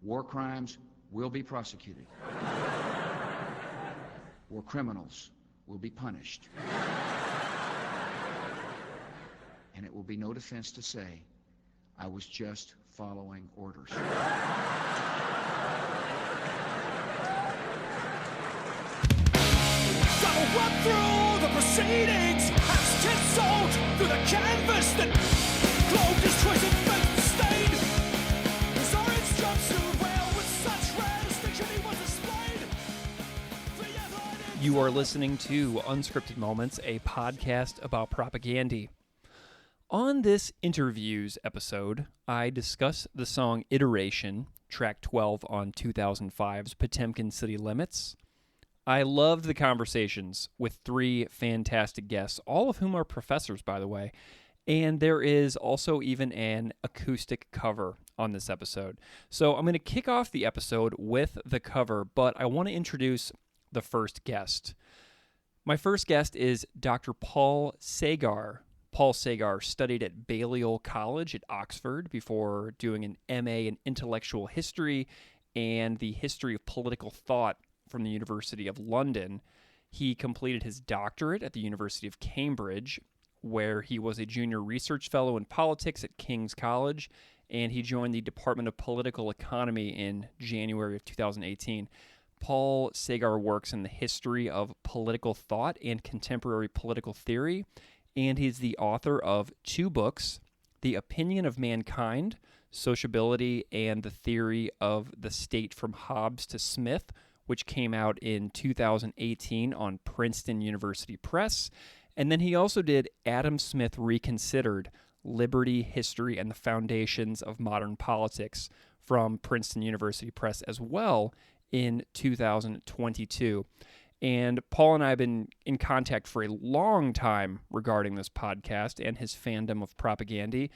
War crimes will be prosecuted. War criminals will be punished. And it will be no defense to say, I was just following orders. So run through the proceedings as tinselled through the canvas that cloaked his twisted face stained. His orange jumpsuit well with such rare distinction he was displayed. You are listening to Unscripted Moments, a podcast about propaganda. On this interviews episode, I discuss the song Iteration, track 12 on 2005's Potemkin City Limits. I loved the conversations with three fantastic guests, all of whom are professors, by the way, and there is also even an acoustic cover on this episode. So I'm going to kick off the episode with the cover, but I want to introduce the first guest. My first guest is Dr. Paul Sagar. Paul Sagar studied at Balliol College at Oxford before doing an MA in intellectual history and the history of political thought from the University of London. He completed his doctorate at the University of Cambridge, where he was a junior research fellow in politics at King's College, and he joined the Department of Political Economy in January of 2018. Paul Sagar works in the history of political thought and contemporary political theory, and he's the author of two books, The Opinion of Mankind, Sociability and the Theory of the State from Hobbes to Smith, which came out in 2018 on Princeton University Press. And then he also did Adam Smith Reconsidered, Liberty, History, and the Foundations of Modern Politics from Princeton University Press as well in 2022. And Paul and I have been in contact for a long time regarding this podcast and his fandom of propaganda.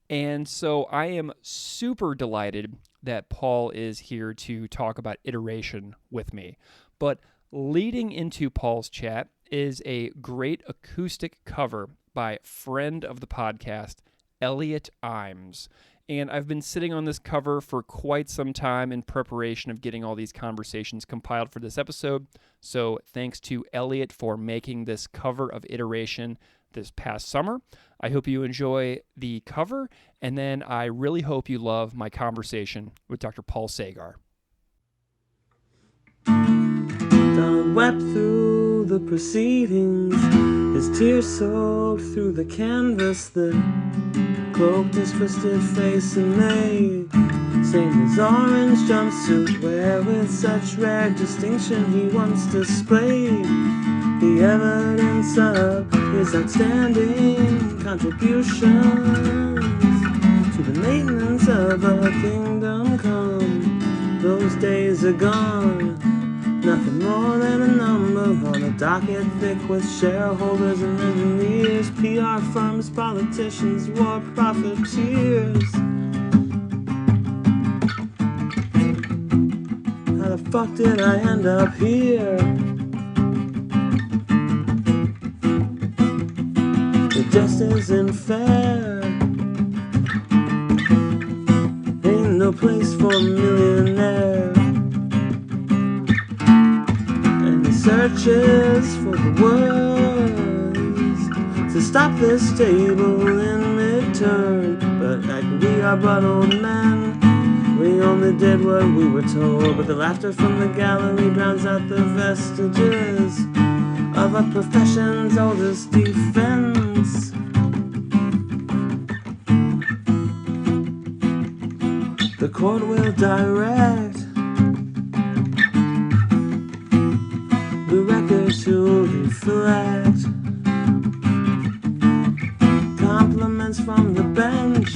And so I am super delighted that Paul is here to talk about iteration with me. But leading into Paul's chat is a great acoustic cover by friend of the podcast, Elliot Imes. And I've been sitting on this cover for quite some time in preparation of getting all these conversations compiled for this episode. So thanks to Elliot for making this cover of Iteration this past summer. I hope you enjoy the cover, and then I really hope you love my conversation with Dr. Paul Sagar. Don wept through the proceedings, his tears soaked through the canvas that cloaked his twisted face in May, stained his orange jumpsuit where with such rare distinction he once displayed the evidence of his outstanding contributions to the maintenance of a kingdom come. Those days are gone, nothing more than a number on a docket thick with shareholders and engineers, PR firms, politicians, war profiteers. How the fuck did I end up here? It just isn't fair. Ain't no place for a millionaire. Searches for the words to stop this table in midturn, but like we are but old men, we only did what we were told. But the laughter from the gallery drowns out the vestiges of a profession's oldest defense. The court will direct the record to reflect compliments from the bench.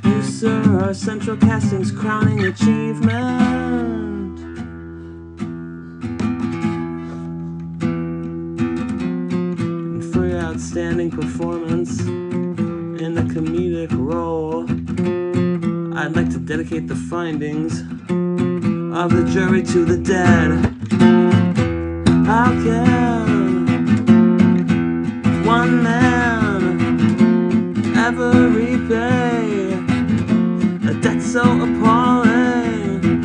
You, sir, are Central Casting's crowning achievement. And for your outstanding performance in the comedic role, I'd like to dedicate the findings of the jury to the dead. How can one man ever repay a debt so appalling?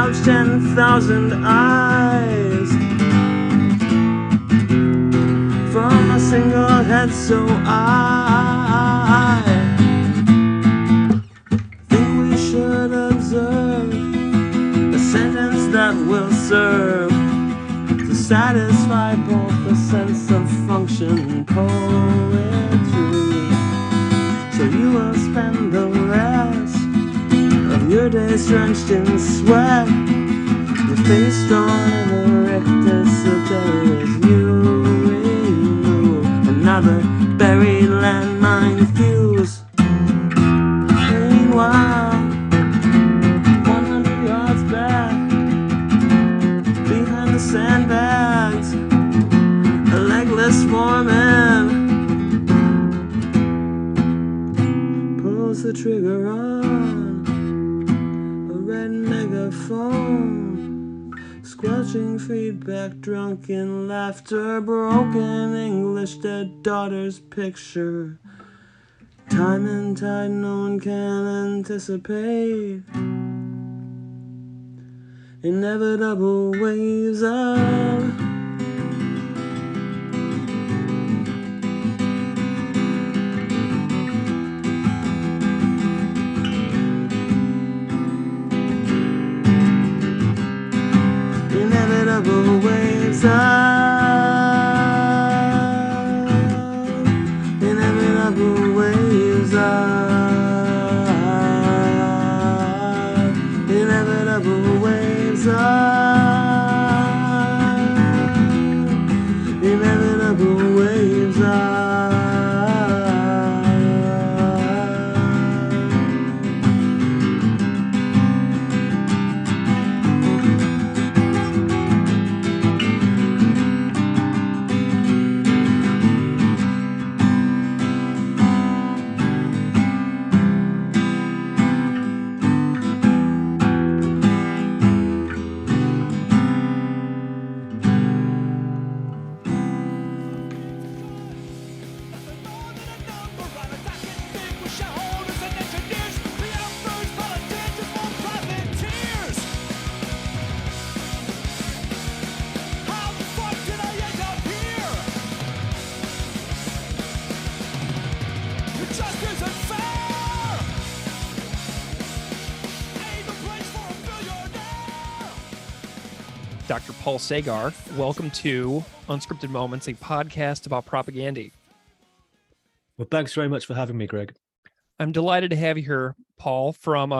gouge 10,000 eyes from a single head, so I think we should observe a sentence that will serve to satisfy both the sense of function and poetry. So you will spend the rest of your days drenched in sweat, your face drawn in a rictus so there is you remove another buried landmine fuse. Meanwhile, 100 yards back, behind the sandbags, a legless foreman pulls the trigger on a red megaphone, squelching feedback, drunken laughter, broken English, dead daughter's picture. Time and tide no one can anticipate. Inevitable waves of inevitable waves of inevitable waves of inevitable waves of inevitable waves of Dr. Paul Sagar, welcome to Unscripted Moments, a podcast about propaganda. Well, thanks very much for having me, Greg. I'm delighted to have you here, Paul, from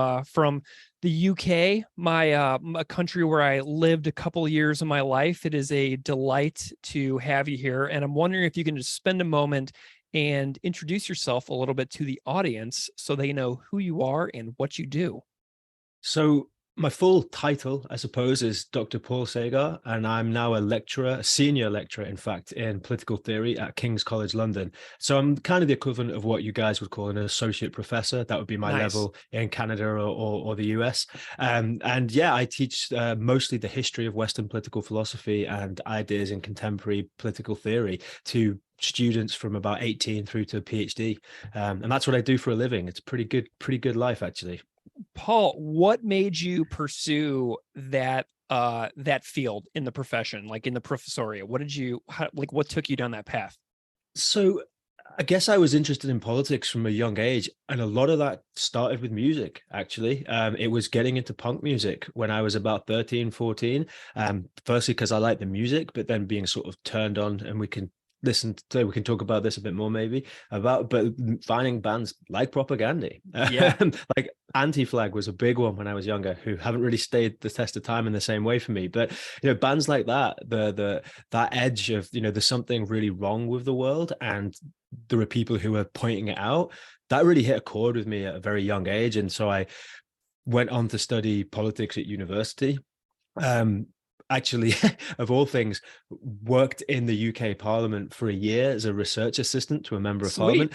the UK, a country where I lived a couple of years of my life. It is a delight to have you here, and I'm wondering if you can just spend a moment and introduce yourself a little bit to the audience so they know who you are and what you do. So my full title, I suppose, is Dr. Paul Sagar, and I'm now a senior lecturer, in fact, in political theory at King's College London. So I'm kind of the equivalent of what you guys would call an associate professor. That would be my level in Canada or the US. And yeah, I teach mostly the history of Western political philosophy and ideas in contemporary political theory to students from about 18 through to a PhD. And that's what I do for a living. It's pretty good life, actually. Paul, what made you pursue that field in the profession, like in the professoriate? What took you down that path? So I guess I was interested in politics from a young age, and a lot of that started with music, actually. It was getting into punk music when I was about 13, 14. Firstly, because I like the music, but then being sort of turned on, and we can talk about this a bit more maybe but finding bands like Propaganda. Yeah. Like Anti-Flag was a big one when I was younger, who haven't really stayed the test of time in the same way for me. But bands like that, that edge of there's something really wrong with the world, and there are people who are pointing it out. That really hit a chord with me at a very young age, and so I went on to study politics at university. Actually, of all things, worked in the UK Parliament for a year as a research assistant to a member of Parliament.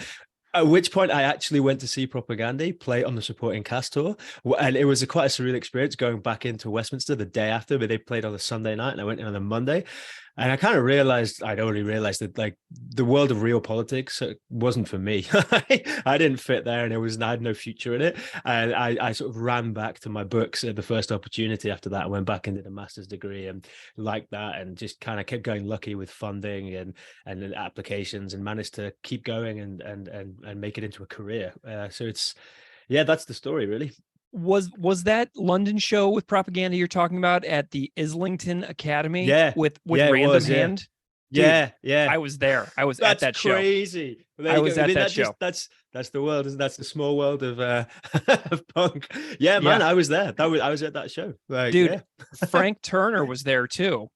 At which point I actually went to see Propaganda play on the supporting cast tour. And it was quite a surreal experience going back into Westminster the day after, but they played on a Sunday night and I went in on a Monday. And I kind of realized, I'd already realized that like the world of real politics wasn't for me. I didn't fit there, and I had no future in it. And I sort of ran back to my books at the first opportunity after that. I went back and did a master's degree and like that, and just kind of kept going lucky with funding and applications, and managed to keep going and make it into a career. So that's the story really. Was that London show with Propaganda you're talking about at the Islington Academy? Yeah, with it Random was, Hand. Yeah. Dude, I was there. I was That's at that show. crazy. I was at that show. That's the world. That's the small world of of punk. Yeah, man, I was there. I was at that show. Like, dude, Frank Turner was there too.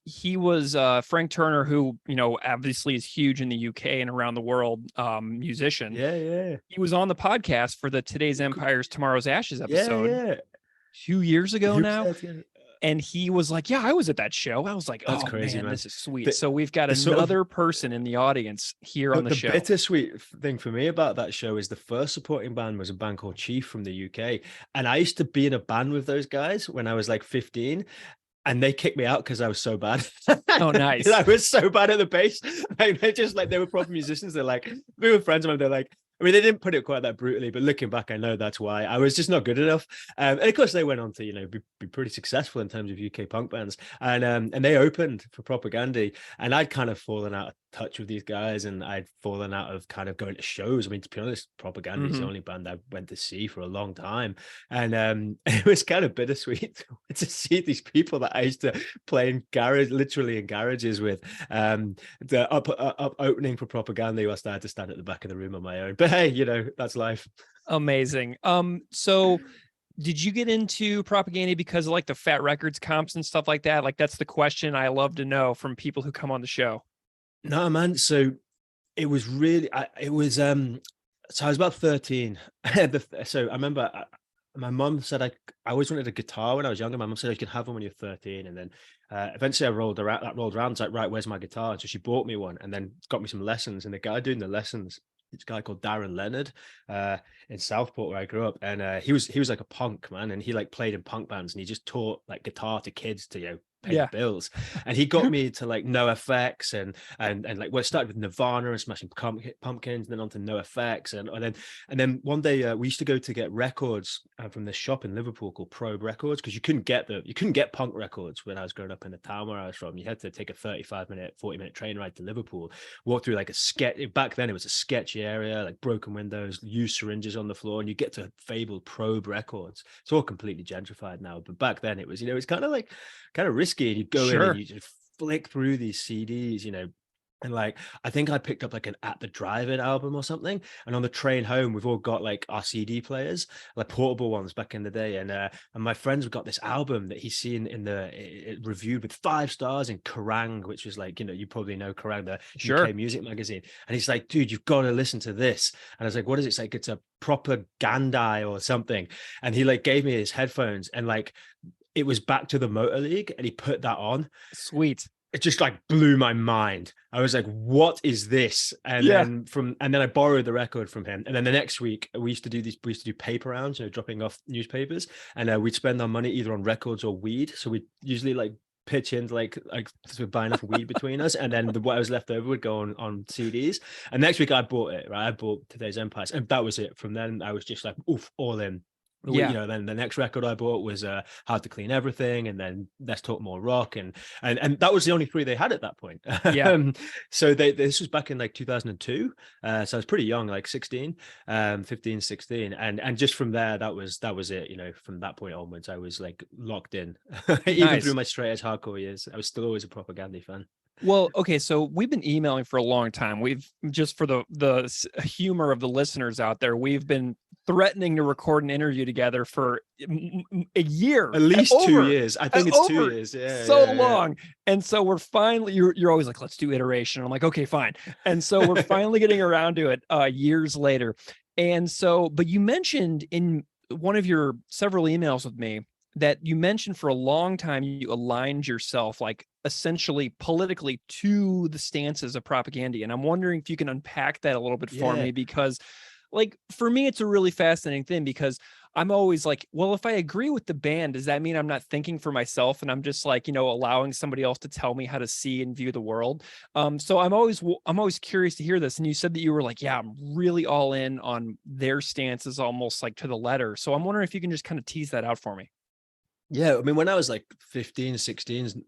He was Frank Turner, who, you know, obviously is huge in the UK and around the world, musician. Yeah. He was on the podcast for the Today's Empires, Tomorrow's Ashes episode. Yeah. 2 years ago now. Yeah. And he was like, yeah, I was at that show. I was like, That's oh, crazy, man. this is sweet. So we've got another person in the audience here on the show. The bittersweet thing for me about that show is the first supporting band was a band called Chief from the UK. And I used to be in a band with those guys when I was like 15. And they kicked me out because I was so bad. Oh, nice. I was so bad at the bass. Like, they were proper musicians. They're like, we were friends of mine. They're like, I mean, they didn't put it quite that brutally, but looking back, I know that's why. I was just not good enough. And of course, they went on to, you know, be pretty successful in terms of UK punk bands. And they opened for Propaganda. And I'd kind of fallen out of touch with these guys, and I'd fallen out of kind of going to shows. I mean, to be honest, Propaganda is the only band I went to see for a long time. And it was kind of bittersweet to see these people that I used to play in literally in garages with. The up opening for Propaganda, whilst I had to stand at the back of the room on my own. But hey, you know, that's life. Amazing. So did you get into Propaganda because of like the Fat Records comps and stuff like that? Like, that's the question I love to know from people who come on the show. No, man. So it was really, so I was about 13. So I remember my mum said I always wanted a guitar when I was younger. My mum said, you can have one when you're 13. And then eventually I rolled around. I was like, right, where's my guitar? And so she bought me one and then got me some lessons. And the guy doing the lessons, this guy called Darren Leonard in Southport where I grew up, and he was like a punk man, and he like played in punk bands, and he just taught like guitar to kids to, you know, pay the bills. And he got me to like NoFX and like, well, it started with Nirvana and Smashing Pumpkins, and then on to NoFX, and then one day we used to go to get records from this shop in Liverpool called Probe Records, because you couldn't get punk records when I was growing up in the town where I was from. You had to take a 40-minute train ride to Liverpool, walk through like back then it was a sketchy area, like broken windows, used syringes on the floor, and you get to fabled Probe Records. It's all completely gentrified now, but back then it was, you know, it's kind of risky. And you'd go in and you just flick through these CDs, you know, and like I think I picked up like an At the Drive-In album or something. And on the train home, we've all got like our CD players, like portable ones back in the day. And my friends have got this album that he's seen it reviewed with 5 stars in Kerrang, which was like, you know, you probably know Kerrang, the UK music magazine. And he's like, dude, you've got to listen to this. And I was like, what is it? It's like, it's a Propaganda or something. And he like gave me his headphones, and like it was Back to the Motor League, and he put that on. Sweet. It just like blew my mind. I was like, what is this? And then I borrowed the record from him. And then the next week we used to do paper rounds, you know, dropping off newspapers, and we'd spend our money either on records or weed. So we'd usually like pitch in like to buy enough weed between us, and then what was left over would go on CDs. And next week I bought it, right? I bought Today's Empires, and that was it. From then I was just like, oof, all in. You know, then the next record I bought was How to Clean Everything, and then Let's Talk More Rock, and that was the only 3 they had at that point. So this was back in like 2002, so I was pretty young, like 15, 16, and just from there that was it. You know, from that point onwards I was like locked in. Even through my straight edge hardcore years, I was still always a Propaganda fan. Well, okay, so we've been emailing for a long time. We've, just for the humor of the listeners out there, we've been threatening to record an interview together for a year, at least 2 years. I think it's 2 years. Long. And so we're finally, you're always like, let's do iteration. I'm like, okay, fine. And so we're finally getting around to it years later. And so, but you mentioned in one of your several emails with me that you mentioned for a long time you aligned yourself like essentially politically to the stances of Propaganda. And I'm wondering if you can unpack that a little bit for me, because like for me, it's a really fascinating thing because I'm always like, well, if I agree with the band, does that mean I'm not thinking for myself and I'm just like, allowing somebody else to tell me how to see and view the world? So I'm always curious to hear this. And you said that you were like, yeah, I'm really all in on their stances, almost like to the letter. So I'm wondering if you can just kind of tease that out for me. Yeah, I mean, when I was like 15, 16,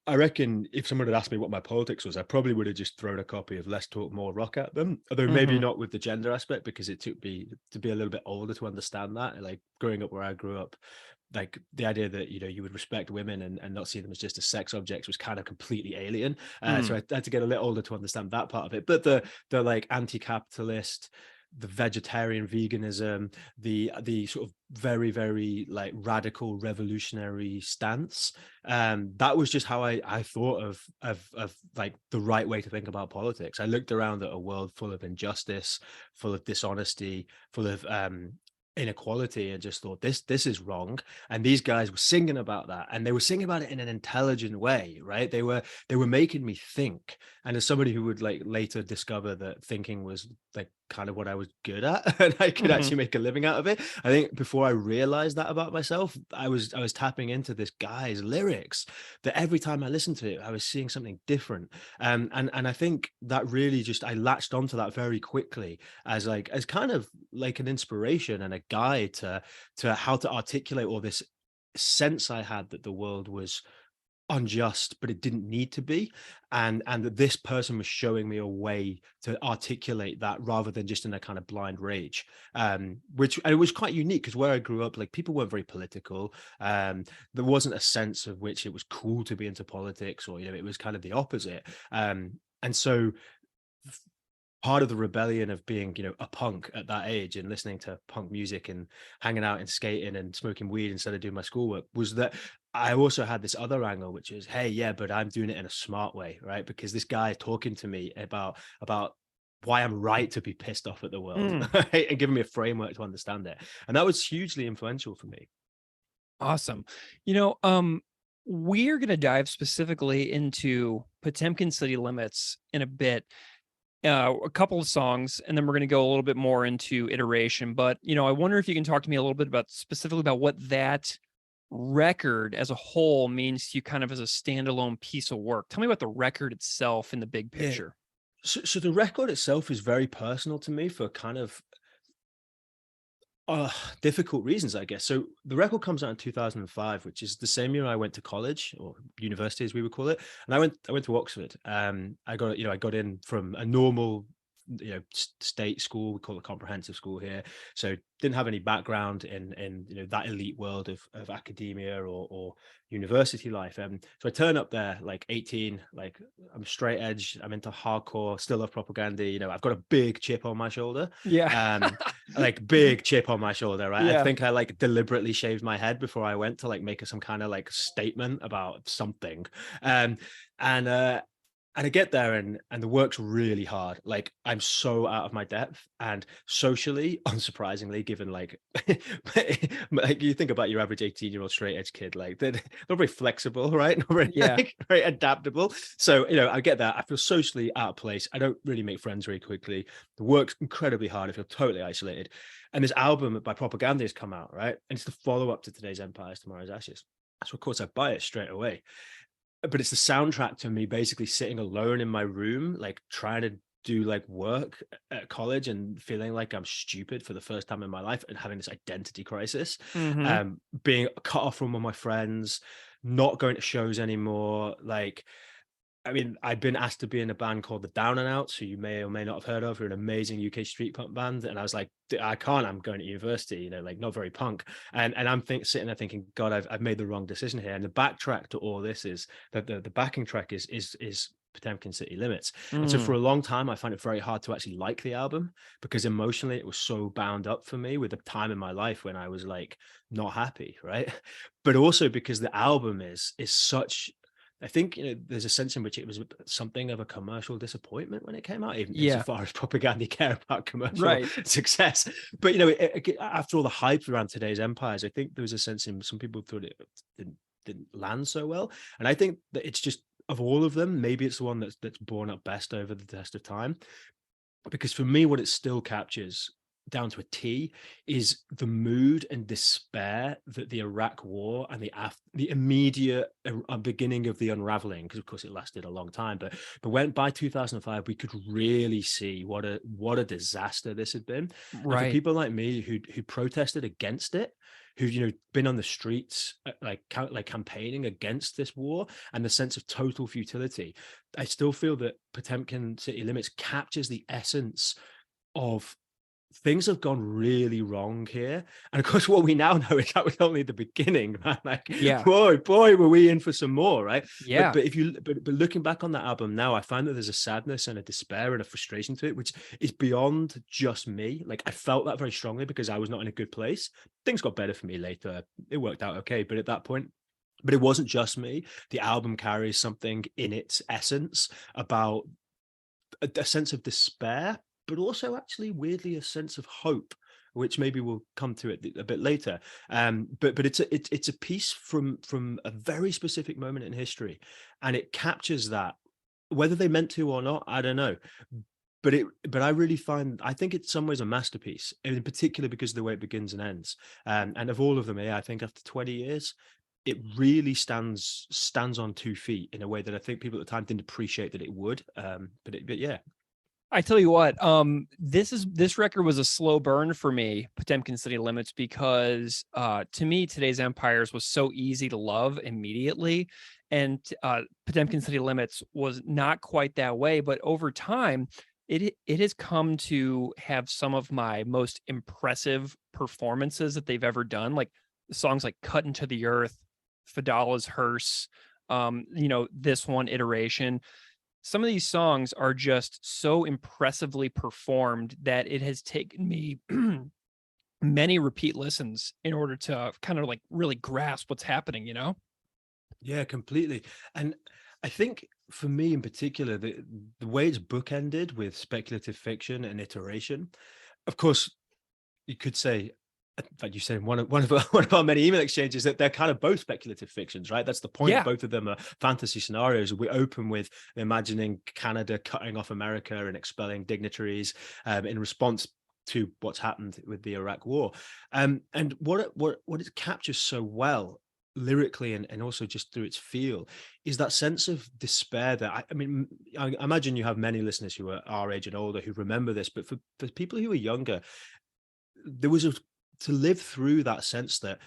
I reckon if someone had asked me what my politics was, I probably would have just thrown a copy of Less Talk More Rock at them. Although maybe not with the gender aspect, because it took me to be a little bit older to understand that. Like growing up where I grew up, like the idea that you would respect women and not see them as just as sex objects was kind of completely alien. So I had to get a little older to understand that part of it. But the like anti-capitalist, the vegetarian veganism, the sort of very, very like radical revolutionary stance, that was just how I thought of like the right way to think about politics. I looked around at a world full of injustice, full of dishonesty, full of inequality, and just thought this is wrong. And these guys were singing about that, and they were singing about it in an intelligent way, right? They were making me think. And as somebody who would like later discover that thinking was like kind of what I was good at and I could actually make a living out of it, I think before I realized that about myself, I was tapping into this guy's lyrics, that every time I listened to it I was seeing something different. And I think that really just, I latched onto that very quickly as kind of like an inspiration and a guide to how to articulate all this sense I had that the world was unjust, but it didn't need to be. And that this person was showing me a way to articulate that rather than just in a kind of blind rage. Which it was quite unique because where I grew up, like people weren't very political. There wasn't a sense of which it was cool to be into politics, or it was kind of the opposite. And so part of the rebellion of being, a punk at that age and listening to punk music and hanging out and skating and smoking weed instead of doing my schoolwork, was that I also had this other angle, which is, hey, yeah, but I'm doing it in a smart way, right? Because this guy is talking to me about why I'm right to be pissed off at the world, right? And giving me a framework to understand it. And that was hugely influential for me. Awesome. We're going to dive specifically into Potemkin City Limits in a bit. A couple of songs, and then we're going to go a little bit more into iteration. But, I wonder if you can talk to me a little bit specifically about what that record as a whole means to you kind of as a standalone piece of work. Tell me about the record itself in the big picture. Yeah. So the record itself is very personal to me for kind of difficult reasons, I guess. So the record comes out in 2005, which is the same year I went to college, or university as we would call it. And I went to Oxford. I got in from a normal state school. We call it comprehensive school here. So didn't have any background in that elite world of academia or university life. So I turn up there like 18, like I'm straight edge, I'm into hardcore, still love propaganda. I've got a big chip on my shoulder. Yeah. Like big chip on my shoulder, right? Yeah. I think I like deliberately shaved my head before I went to like make some kind of like statement about something. And I get there and the work's really hard. Like I'm so out of my depth, and socially, unsurprisingly, given like you think about your average 18-year-old straight edge kid, like they're not very flexible, right? Not very, very adaptable. So, I get that. I feel socially out of place. I don't really make friends very quickly. The work's incredibly hard. I feel totally isolated. And this album by Propaganda has come out, right? And it's the follow-up to Today's Empires, Tomorrow's Ashes. So of course I buy it straight away. But it's the soundtrack to me basically sitting alone in my room, like trying to do like work at college and feeling like I'm stupid for the first time in my life and having this identity crisis, being cut off from all my friends, not going to shows anymore. Like, I mean, I'd been asked to be in a band called the Down and Outs, who you may or may not have heard of, who are an amazing UK street punk band. And I was like, I can't, I'm going to university, like not very punk. And I'm sitting there thinking, God, I've made the wrong decision here. And the backtrack to all this is that the backing track is Potemkin City Limits. And so for a long time, I find it very hard to actually like the album, because emotionally it was so bound up for me with a time in my life when I was like not happy, right? But also because the album is such, I think, there's a sense in which it was something of a commercial disappointment when it came out, even insofar as propaganda care about commercial success. But, after all the hype around Today's Empires, I think there was a sense in some people thought it didn't land so well. And I think that it's just, of all of them, maybe it's the one that's borne up best over the test of time. Because for me, what it still captures down to a T is the mood and despair that the Iraq War and the immediate beginning of the unraveling, because of course it lasted a long time, but when by 2005 we could really see what a disaster this had been. And for people like me who protested against it, who been on the streets like campaigning against this war and the sense of total futility, I still feel that Potemkin City Limits captures the essence of things have gone really wrong here. And of course, what we now know is that was only the beginning, man. Like, boy, were we in for some more, right? Yeah. But looking back on that album now, I find that there's a sadness and a despair and a frustration to it, which is beyond just me. Like, I felt that very strongly because I was not in a good place. Things got better for me later. It worked out okay. But at that point, but it wasn't just me. The album carries something in its essence about a sense of despair, but also actually weirdly a sense of hope, which maybe we'll come to it a bit later. But it's a piece from a very specific moment in history, and it captures that. Whether they meant to or not, I don't know. But I really I think it's some ways a masterpiece, in particular because of the way it begins and ends. And of all of them, I think after 20 years, it really stands on 2 feet in a way that I think people at the time didn't appreciate that it would. But yeah. I tell you what, this record was a slow burn for me, Potemkin City Limits, because to me, Today's Empires was so easy to love immediately. And Potemkin City Limits was not quite that way. But over time, it has come to have some of my most impressive performances that they've ever done. Like songs like Cut Into the Earth, Fadala's Hearse, this one, Iteration. Some of these songs are just so impressively performed that it has taken me many repeat listens in order to kind of like really grasp what's happening, Yeah, completely. And I think for me in particular, the way it's bookended with speculative fiction and iteration, of course, you could say, in fact, you said in one of our many email exchanges that they're kind of both speculative fictions, right? That's the point. Yeah. Both of them are fantasy scenarios. We open with imagining Canada cutting off America and expelling dignitaries in response to what's happened with the Iraq War. And what it captures so well lyrically and also just through its feel is that sense of despair that I imagine you have many listeners who are our age and older who remember this, but for people who are younger, there was to live through that sense that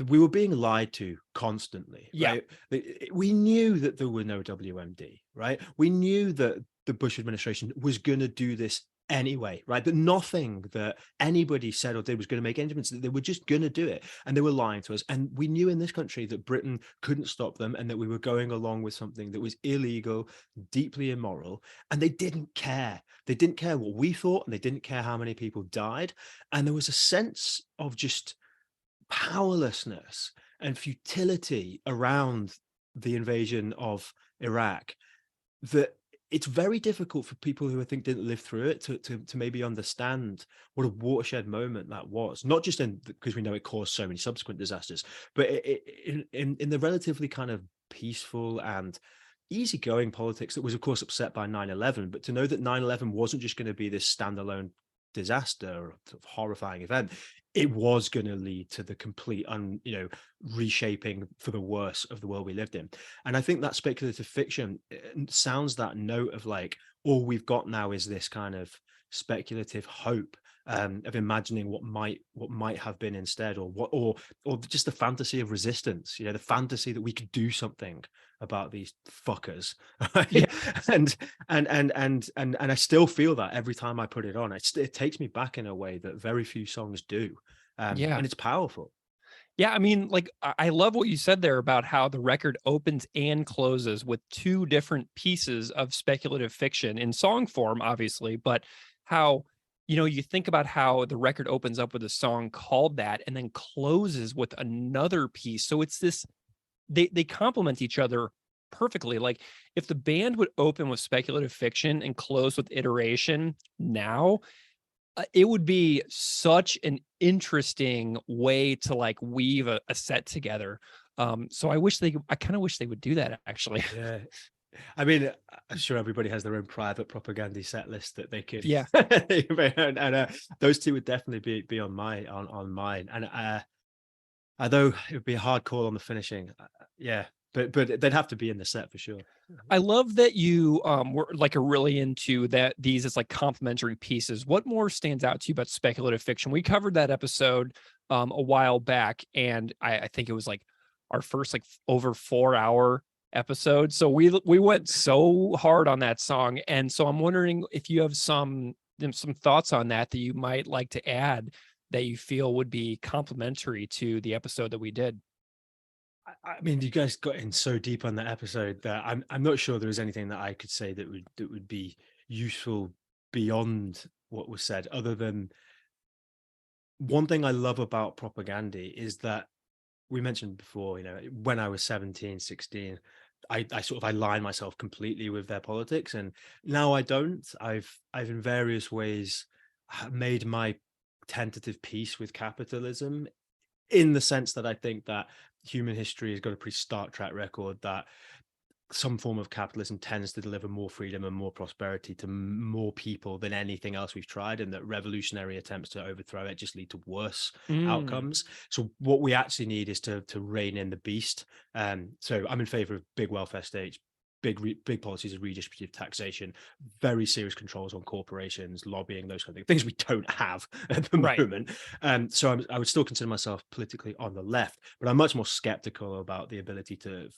we were being lied to constantly. Yeah. Right? We knew that there were no WMD, right? We knew that the Bush administration was going to do this anyway, right? That nothing that anybody said or did was going to make any difference. They were just going to do it, and they were lying to us. And we knew in this country that Britain couldn't stop them, and that we were going along with something that was illegal, deeply immoral, and they didn't care. They didn't care what we thought, and they didn't care how many people died. And there was a sense of just powerlessness and futility around the invasion of Iraq that it's very difficult for people who I think didn't live through it to maybe understand what a watershed moment that was. Not just because we know it caused so many subsequent disasters, but in the relatively kind of peaceful and easygoing politics that was, of course, upset by 9/11. But to know that 9/11 wasn't just going to be this standalone disaster or sort of horrifying event, it was going to lead to the complete reshaping for the worse of the world we lived in. And I think that speculative fiction sounds that note of like, all we've got now is this kind of speculative hope of imagining what might have been instead, or just the fantasy of resistance, the fantasy that we could do something about these fuckers. Right? Yeah. and I still feel that every time I put it on. It takes me back in a way that very few songs do. And it's powerful. Yeah, I mean, like, I love what you said there about how the record opens and closes with two different pieces of speculative fiction in song form, obviously, but how, you think about how the record opens up with a song called that and then closes with another piece. So it's this, they complement each other perfectly. Like, if the band would open with speculative fiction and close with Iteration now, it would be such an interesting way to like weave a set together. So I kind of wish they would do that, actually. Yeah. I mean, I'm sure everybody has their own private propaganda set list that they could. Yeah. and those two would definitely be on mine. And although it would be a hard call on the finishing, yeah, but they'd have to be in the set for sure. I love that you were like are really into that these as like complementary pieces. What more stands out to you about speculative fiction? We covered that episode a while back, and I think it was like our first like over 4 hour episode. So we went so hard on that song, and so I'm wondering if you have some thoughts on that you might like to add that you feel would be complementary to the episode that we did. I mean, you guys got in so deep on that episode that I'm not sure there is anything that I could say that would be useful beyond what was said, other than one thing I love about propaganda is that we mentioned before, when I was 17, 16, I sort of align myself completely with their politics, and now I don't. I've in various ways made my tentative peace with capitalism, in the sense that I think that human history has got a pretty stark track record that some form of capitalism tends to deliver more freedom and more prosperity to more people than anything else we've tried, and that revolutionary attempts to overthrow it just lead to worse outcomes. So what we actually need is to rein in the beast. So I'm in favor of big welfare states, big policies of redistributive taxation, very serious controls on corporations, lobbying, those kind of things we don't have at the moment. So I would still consider myself politically on the left, but I'm much more skeptical about the ability to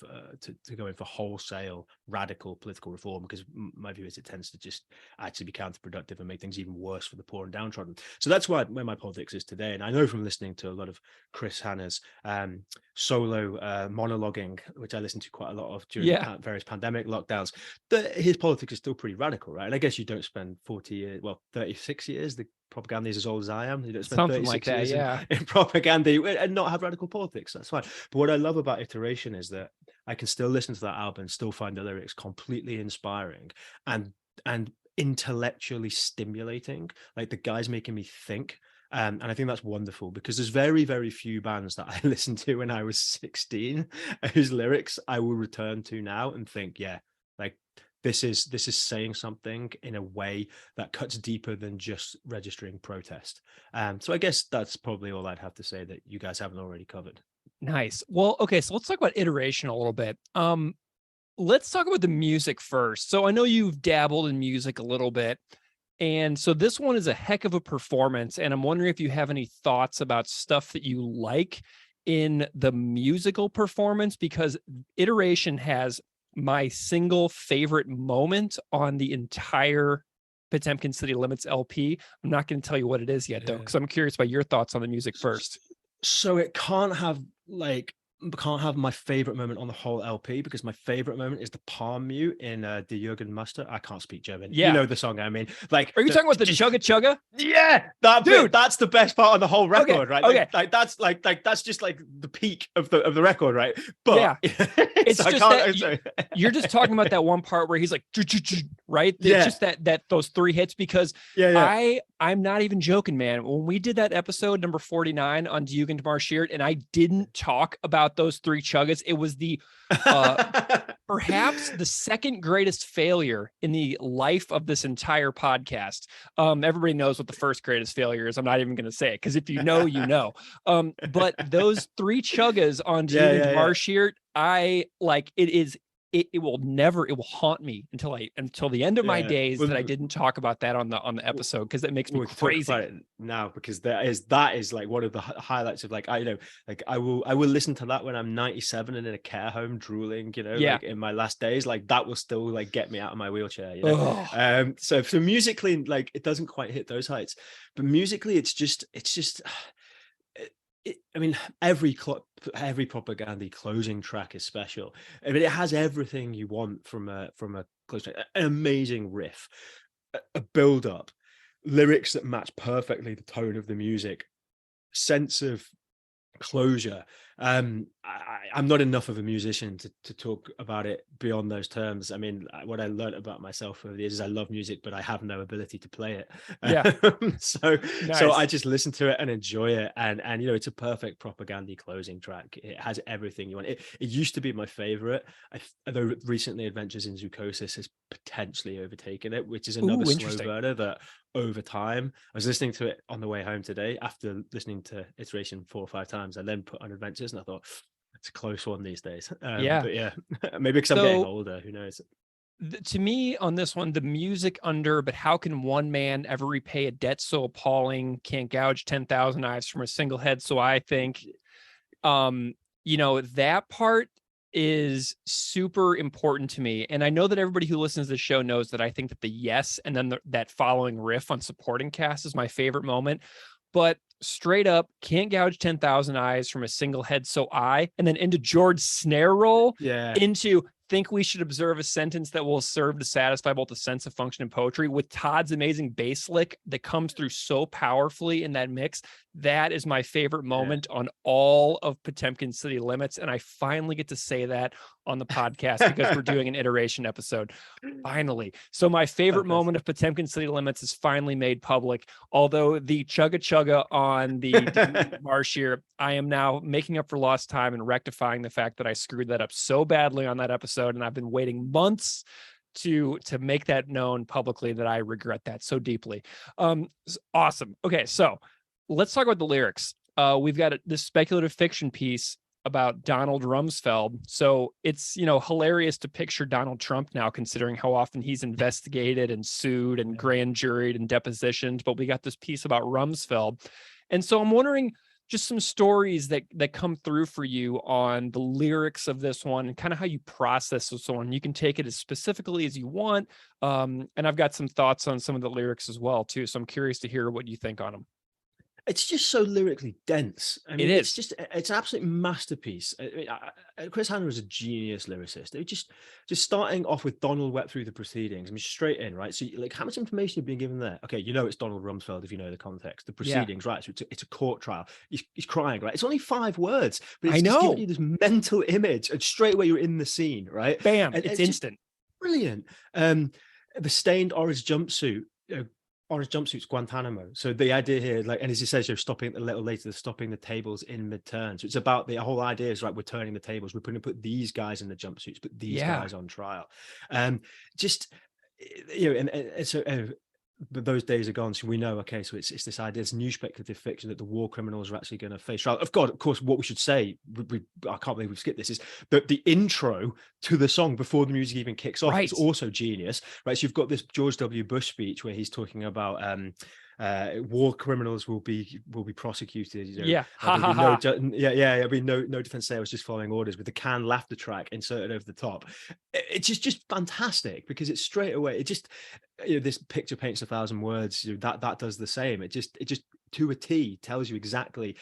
go in for wholesale radical political reform, because my view is it tends to just actually be counterproductive and make things even worse for the poor and downtrodden. So that's where my politics is today. And I know from listening to a lot of Chris Hanna's solo monologuing, which I listened to quite a lot of during various pandemic lockdowns, that his politics is still pretty radical, right? And I guess you don't spend 40 years, well, 36 years, the propaganda is as old as I am, you don't spend Something 36 like that, years in propaganda and not have radical politics. That's fine. But what I love about Iteration is that I can still listen to that album and still find the lyrics completely inspiring and intellectually stimulating. Like, the guy's making me think. And I think that's wonderful, because there's very, very few bands that I listened to when I was 16 whose lyrics I will return to now and think, yeah, like this is saying something in a way that cuts deeper than just registering protest. So I guess that's probably all I'd have to say that you guys haven't already covered. Nice. Well, okay, so let's talk about Iteration a little bit. Let's talk about the music first. So I know you've dabbled in music a little bit. And so this one is a heck of a performance. And I'm wondering if you have any thoughts about stuff that you like in the musical performance, because Iteration has my single favorite moment on the entire Potemkin City Limits LP. I'm not going to tell you what it is yet, though, because I'm curious about your thoughts on the music first. So it can't have my favorite moment on the whole LP, because my favorite moment is the palm mute in the Jürgen Muster. I can't speak German. Yeah. You know the song I mean. Like, are you talking about the chugga chugga? Yeah, that dude, bit, that's the best part on the whole record, right? Okay. Like that's just like the peak of the record, right? But yeah, it's just that you're just talking about that one part where he's like, right? It's just that those three hits, because I'm not even joking, man. When we did that episode number 49 on Jugend Marschiert, and I didn't talk about those three chuggas, it was the perhaps the second greatest failure in the life of this entire podcast. Everybody knows what the first greatest failure is. I'm not even going to say it, because if you know, you know. But those three chuggas on Jugend Marschiert, I like it is. It will haunt me until the end of my days that I didn't talk about that on the episode, because it makes me crazy. Talk about it now, because that is like one of the highlights of like I will listen to that when I'm 97 and in a care home drooling, like in my last days, like that will still like get me out of my wheelchair, so musically, like, it doesn't quite hit those heights, but musically it's just I mean, every propaganda closing track is special. I mean, it has everything you want from a close track. An amazing riff, a build up, lyrics that match perfectly the tone of the music, sense of closure. I'm not enough of a musician to talk about it beyond those terms. I mean, what I learned about myself over the years is I love music, but I have no ability to play it. Yeah. So Nice. I just listen to it and enjoy it. And you know, it's a perfect propaganda closing track. It has everything you want. It used to be my favorite. Although recently Adventures in Zoochosis has potentially overtaken it, which is another slow Interesting. burner that over time, I was listening to it on the way home today after listening to Iteration 4 or 5 times. I then put on Adventures and I thought, it's a close one these days. Yeah. But yeah, maybe because I'm getting older, who knows? To me on this one, the music under, but how can one man ever repay a debt so appalling? Can't gouge 10,000 eyes from a single head. So I think, you know, that part is super important to me. And I know that everybody who listens to the show knows that I think that the yes and then that following riff on supporting cast is my favorite moment. But straight up, can't gouge 10,000 eyes from a single head. So and then into George's snare roll, into think we should observe a sentence that will serve to satisfy both the sense of function and poetry, with Todd's amazing bass lick that comes through so powerfully in that mix. That is my favorite moment on all of Potemkin City Limits. And I finally get to say that on the podcast because we're doing an iteration episode. Finally. So my favorite moment of Potemkin City Limits is finally made public. Although the chugga chugga on the marsh here, I am now making up for lost time and rectifying the fact that I screwed that up so badly on that episode. And I've been waiting months to make that known publicly that I regret that so deeply. Awesome. Okay. So let's talk about the lyrics. We've got this speculative fiction piece about Donald Rumsfeld. So it's, you know, hilarious to picture Donald Trump now, considering how often he's investigated and sued and grand juried and depositioned. But we got this piece about Rumsfeld. And so I'm wondering just some stories that come through for you on the lyrics of this one and kind of how you process this one. You can take it as specifically as you want. And I've got some thoughts on some of the lyrics as well, too. So I'm curious to hear what you think on them. It's just so lyrically dense. I mean, it it's is. just, it's an absolute masterpiece. Chris Hanna is a genius lyricist. It just starting off with Donald wet through the proceedings. I mean, straight in, right? So like, how much information have been given there? Okay, you know, it's Donald Rumsfeld if you know the context. The proceedings, right? So it's a court trial. He's crying, right? It's only 5 words, but it's just giving you this mental image, and straight away you're in the scene, right? Bam! And it's instant. Brilliant. The stained orange jumpsuit. Orange jumpsuits, Guantanamo. So the idea here, like, and as he says, you're stopping a little later, stopping the tables in mid-turn. So it's about the whole idea is, right, we're turning the tables. We're going to put these guys in the jumpsuits, put these guys on trial. Just, you know, and so but those days are gone. So we know, okay, so it's this idea, it's new speculative fiction that the war criminals are actually going to face trial. Of course, what we should say, I can't believe we've skipped this, is that the intro to the song before the music even kicks off is also genius, right? So you've got this George W. Bush speech where he's talking about war criminals will be prosecuted. You know, there'll be no defense sales, just following orders, with the canned laughter track inserted over the top. It's just fantastic because it's straight away. It just, you know, this picture paints 1,000 words. You know, that does the same. It just to a T tells you exactly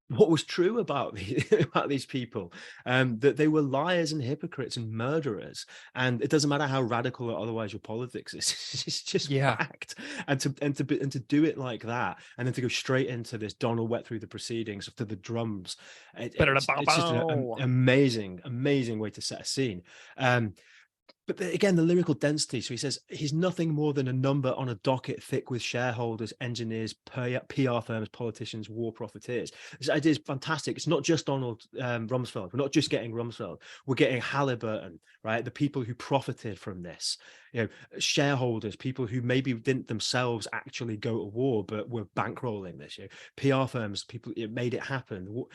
what was true about these people, that they were liars and hypocrites and murderers. And it doesn't matter how radical or otherwise your politics is, it's just fact. And to do it like that, and then to go straight into this Donald wet through the proceedings to the drums, it's just an amazing way to set a scene. But again, the lyrical density. So he says he's nothing more than a number on a docket thick with shareholders, engineers, PR firms, politicians, war profiteers. This idea is fantastic. It's not just Donald Rumsfeld. We're not just getting Rumsfeld. We're getting Halliburton, right? The people who profited from this. You know, shareholders, people who maybe didn't themselves actually go to war, but were bankrolling this. You know, PR firms, people, it made it happen.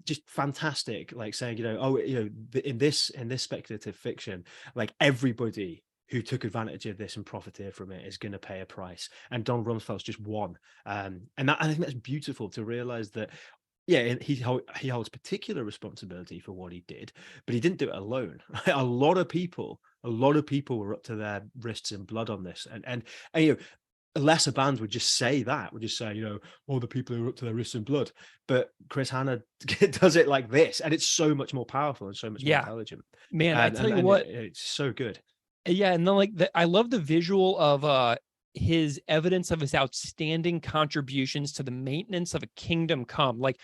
Just fantastic. Like saying, you know, oh, you know, in this speculative fiction, like everybody who took advantage of this and profited from it is going to pay a price. And Don Rumsfeld's just one. And I think that's beautiful to realize that. Yeah, he holds particular responsibility for what he did, but he didn't do it alone. A lot of people were up to their wrists in blood on this, and you know, lesser bands would just say that, would just say, you know, all the people who are up to their wrists in blood. But Chris Hanna does it like this, and it's so much more powerful and so much more intelligent. Man, I tell you what, it's so good. Yeah, and then I love the visual of his evidence of his outstanding contributions to the maintenance of a kingdom come. Like,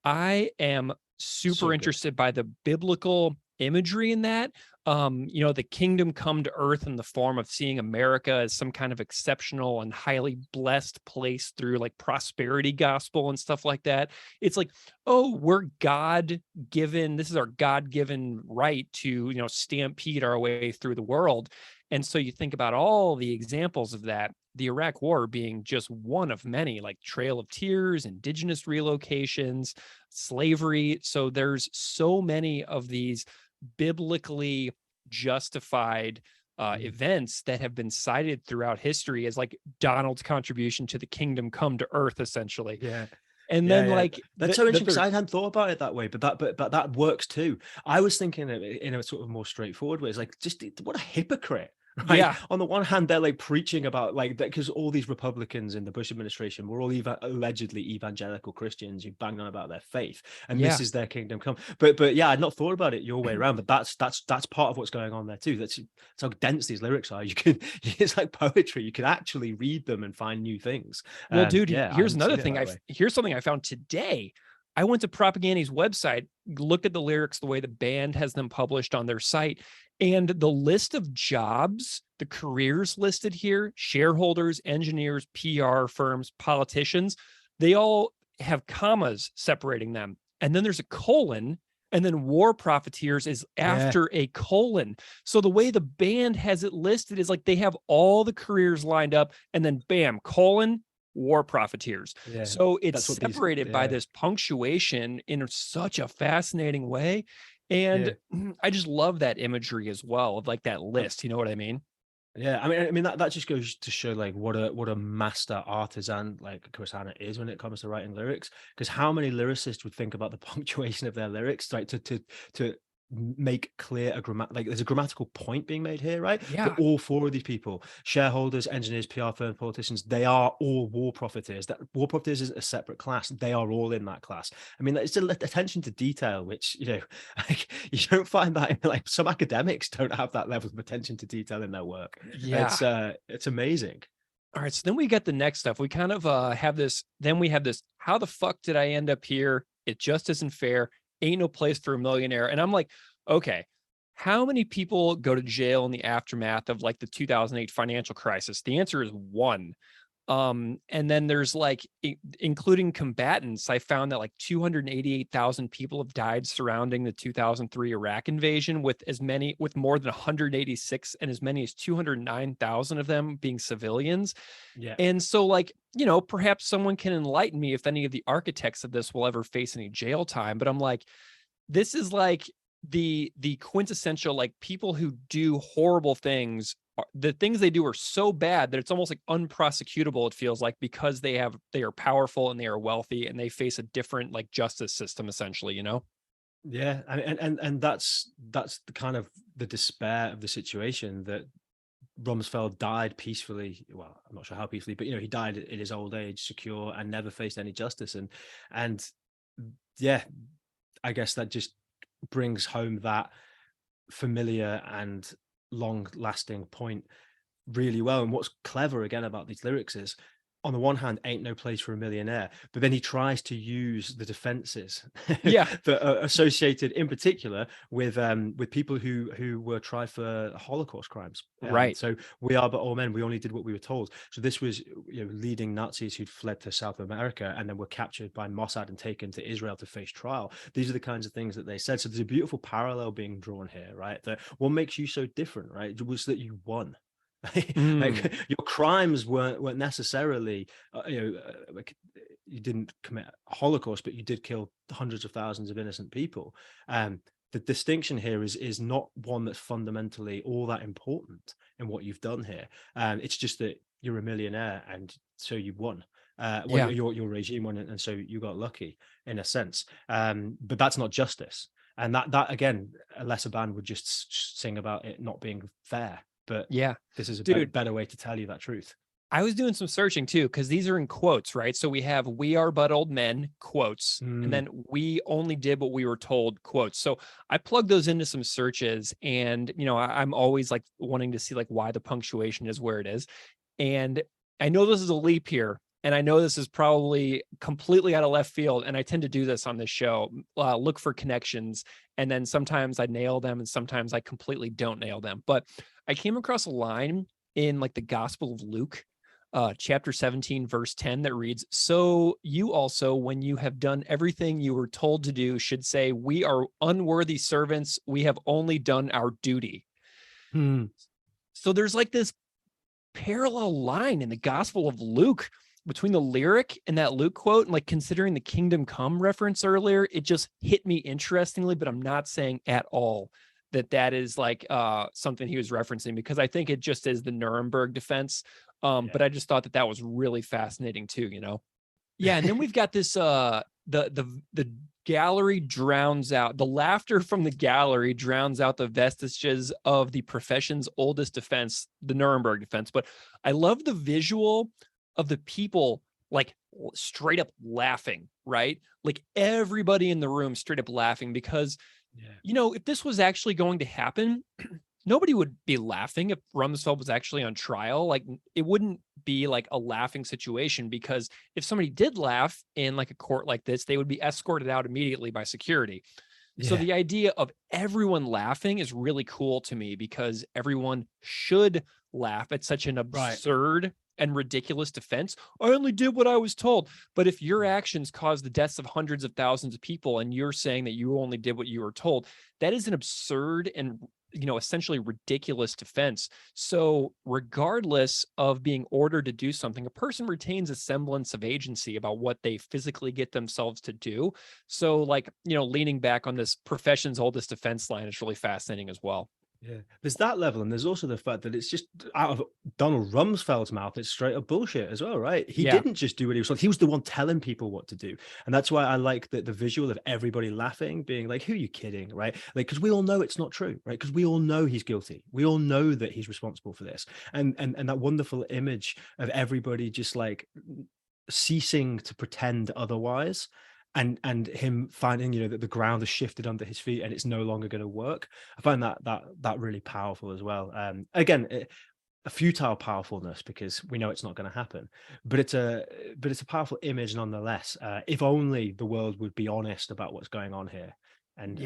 I am So super good. interested by the biblical imagery in that. The kingdom come to earth in the form of seeing America as some kind of exceptional and highly blessed place through like prosperity gospel and stuff like that. It's like, oh, we're God given. This is our God given right to, stampede our way through the world. And so you think about all the examples of that, the Iraq War being just one of many, like Trail of Tears, indigenous relocations, slavery. So there's so many of these biblically justified events that have been cited throughout history as like Donald's contribution to the kingdom come to earth, essentially. Yeah. And Yeah, then yeah. like That's so interesting because I hadn't thought about it that way, but that works too. I was thinking of it in a sort of more straightforward way. It's like, just what a hypocrite, right? Yeah. On the one hand, they're like preaching about like that because all these Republicans in the Bush administration were all allegedly evangelical Christians who banged on about their faith, and this is their kingdom come. But yeah, I'd not thought about it your way around. But that's part of what's going on there too. That's how dense these lyrics are. It's like poetry. You can actually read them and find new things. Well, dude, yeah, here's another thing. Here's something I found today. I went to Propagandy's website, looked at the lyrics, the way the band has them published on their site, and the list of jobs, the careers listed here, shareholders, engineers, PR firms, politicians, they all have commas separating them. And then there's a colon, and then war profiteers is after a colon. So the way the band has it listed is like they have all the careers lined up, and then bam, colon, war profiteers. Yeah, so it's separated by this punctuation in such a fascinating way. And I just love that imagery as well of like that list. You know what I mean? Yeah, I mean that just goes to show like what a master artisan like Chris Hannah is when it comes to writing lyrics. Because how many lyricists would think about the punctuation of their lyrics, right? To make clear there's a grammatical point being made here, right? Yeah. For all four of these people, shareholders, engineers, PR firms, politicians, they are all war profiteers. That war profiteers is a separate class. They are all in that class. I mean, it's attention to detail, which like you don't find that in, like some academics don't have that level of attention to detail in their work. Yeah, it's amazing. All right, so then we get the next stuff. We kind of have this. Then we have this. How the fuck did I end up here? It just isn't fair. Ain't no place for a millionaire. And I'm like, okay, how many people go to jail in the aftermath of like the 2008 financial crisis? The answer is one. And then there's like, including combatants, I found that like 288,000 people have died surrounding the 2003 Iraq invasion, with more than 186 and as many as 209,000 of them being civilians. Yeah. And so like, perhaps someone can enlighten me if any of the architects of this will ever face any jail time. But I'm like, this is like the quintessential, like people who do horrible things, the things they do are so bad that it's almost like unprosecutable, it feels like, because they are powerful and they are wealthy and they face a different like justice system, essentially, Yeah, and that's the kind of the despair of the situation, that Rumsfeld died peacefully. Well, I'm not sure how peacefully, but he died in his old age, secure, and never faced any justice. And yeah, I guess that just brings home that familiar and long-lasting point really well. And what's clever again about these lyrics is, on the one hand, ain't no place for a millionaire, but then he tries to use the defenses that are associated in particular with people who were tried for Holocaust crimes. Right. So we are but all men, we only did what we were told. So this was leading Nazis who'd fled to South America and then were captured by Mossad and taken to Israel to face trial. These are the kinds of things that they said. So there's a beautiful parallel being drawn here, right? That what makes you so different, right, was that you won. Like your crimes weren't necessarily like you didn't commit a Holocaust, but you did kill hundreds of thousands of innocent people. The distinction here is not one that's fundamentally all that important in what you've done here. It's just that you're a millionaire and so you won. Your regime won, and so you got lucky in a sense. But that's not justice. And that again, a lesser band would just sing about it not being fair. But yeah, this is a better way to tell you that truth. I was doing some searching too, because these are in quotes, right? So we have "we are but old men" quotes, and then "we only did what we were told" quotes. So I plugged those into some searches, and I'm always like wanting to see like why the punctuation is where it is. And I know this is a leap here, and I know this is probably completely out of left field, and I tend to do this on this show, look for connections, and then sometimes I nail them and sometimes I completely don't nail them. But I came across a line in like the Gospel of Luke, chapter 17, verse 10, that reads, "So you also, when you have done everything you were told to do, should say, 'We are unworthy servants. We have only done our duty.'" So there's like this parallel line in the Gospel of Luke between the lyric and that Luke quote, and like considering the kingdom come reference earlier, it just hit me interestingly, but I'm not saying at all that is like something he was referencing, because I think it just is the Nuremberg defense. But I just thought that was really fascinating too, you know? Yeah. And then we've got this, the gallery drowns out, the laughter from the gallery drowns out the vestiges of the profession's oldest defense, the Nuremberg defense. But I love the visual of the people like straight up laughing, right? Like everybody in the room straight up laughing, because, you know, if this was actually going to happen, nobody would be laughing if Rumsfeld was actually on trial. Like, it wouldn't be like a laughing situation, because if somebody did laugh in like a court like this, they would be escorted out immediately by security. So the idea of everyone laughing is really cool to me, because everyone should laugh at such an absurd and ridiculous defense. I only did what I was told. But if your actions caused the deaths of hundreds of thousands of people and you're saying that you only did what you were told, that is an absurd and, you know, essentially ridiculous defense. So regardless of being ordered to do something, a person retains a semblance of agency about what they physically get themselves to do. So, like, you know, leaning back on this profession's oldest defense line is really fascinating as well. Yeah, there's that level, and there's also the fact that it's just out of Donald Rumsfeld's mouth, it's straight up bullshit as well, right? He didn't just do what he was told; he was the one telling people what to do, and that's why I like the visual of everybody laughing, being like, "Who are you kidding?" Right? Like, because we all know it's not true, right? Because we all know he's guilty, we all know that he's responsible for this, and that wonderful image of everybody just like ceasing to pretend otherwise. And him finding, you know, that the ground has shifted under his feet and it's no longer going to work. I find that really powerful as well. Again, a futile powerfulness, because we know it's not going to happen, but it's a powerful image nonetheless. If only the world would be honest about what's going on here, and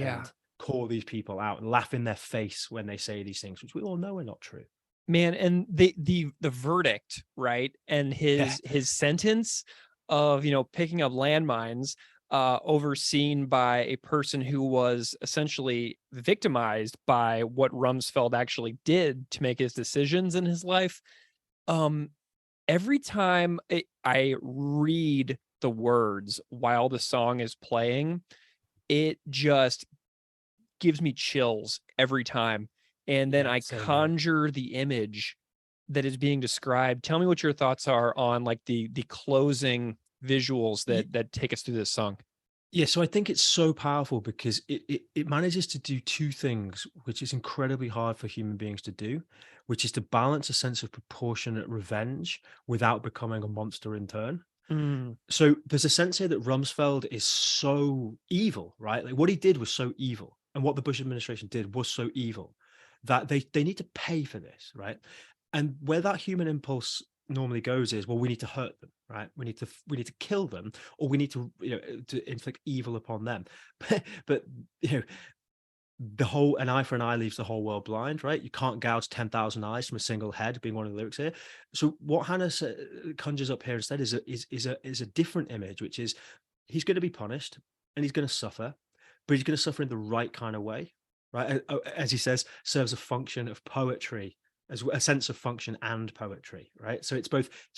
call these people out and laugh in their face when they say these things, which we all know are not true. Man, and the verdict, right, and his sentence of, you know, picking up landmines, overseen by a person who was essentially victimized by what Rumsfeld actually did to make his decisions in his life. Every time I read the words while the song is playing, it just gives me chills every time. And then I conjure the image that is being described. Tell me what your thoughts are on like the closing visuals that take us through this song. Yeah, so I think it's so powerful because it manages to do two things, which is incredibly hard for human beings to do, which is to balance a sense of proportionate revenge without becoming a monster in turn. So there's a sense here that Rumsfeld is so evil, right? Like what he did was so evil, and what the Bush administration did was so evil that they need to pay for this, right? And where that human impulse normally goes is, well, we need to hurt them, right? We need to kill them, or we need to, you know, to inflict evil upon them. But you know, the whole an eye for an eye leaves the whole world blind, right? You can't gouge 10,000 eyes from a single head, being one of the lyrics here. So what Hannah conjures up here instead is a different image, which is he's going to be punished and he's going to suffer, but he's going to suffer in the right kind of way, right? As he says, serves a function of poetry, as a sense of function and poetry, right? So it's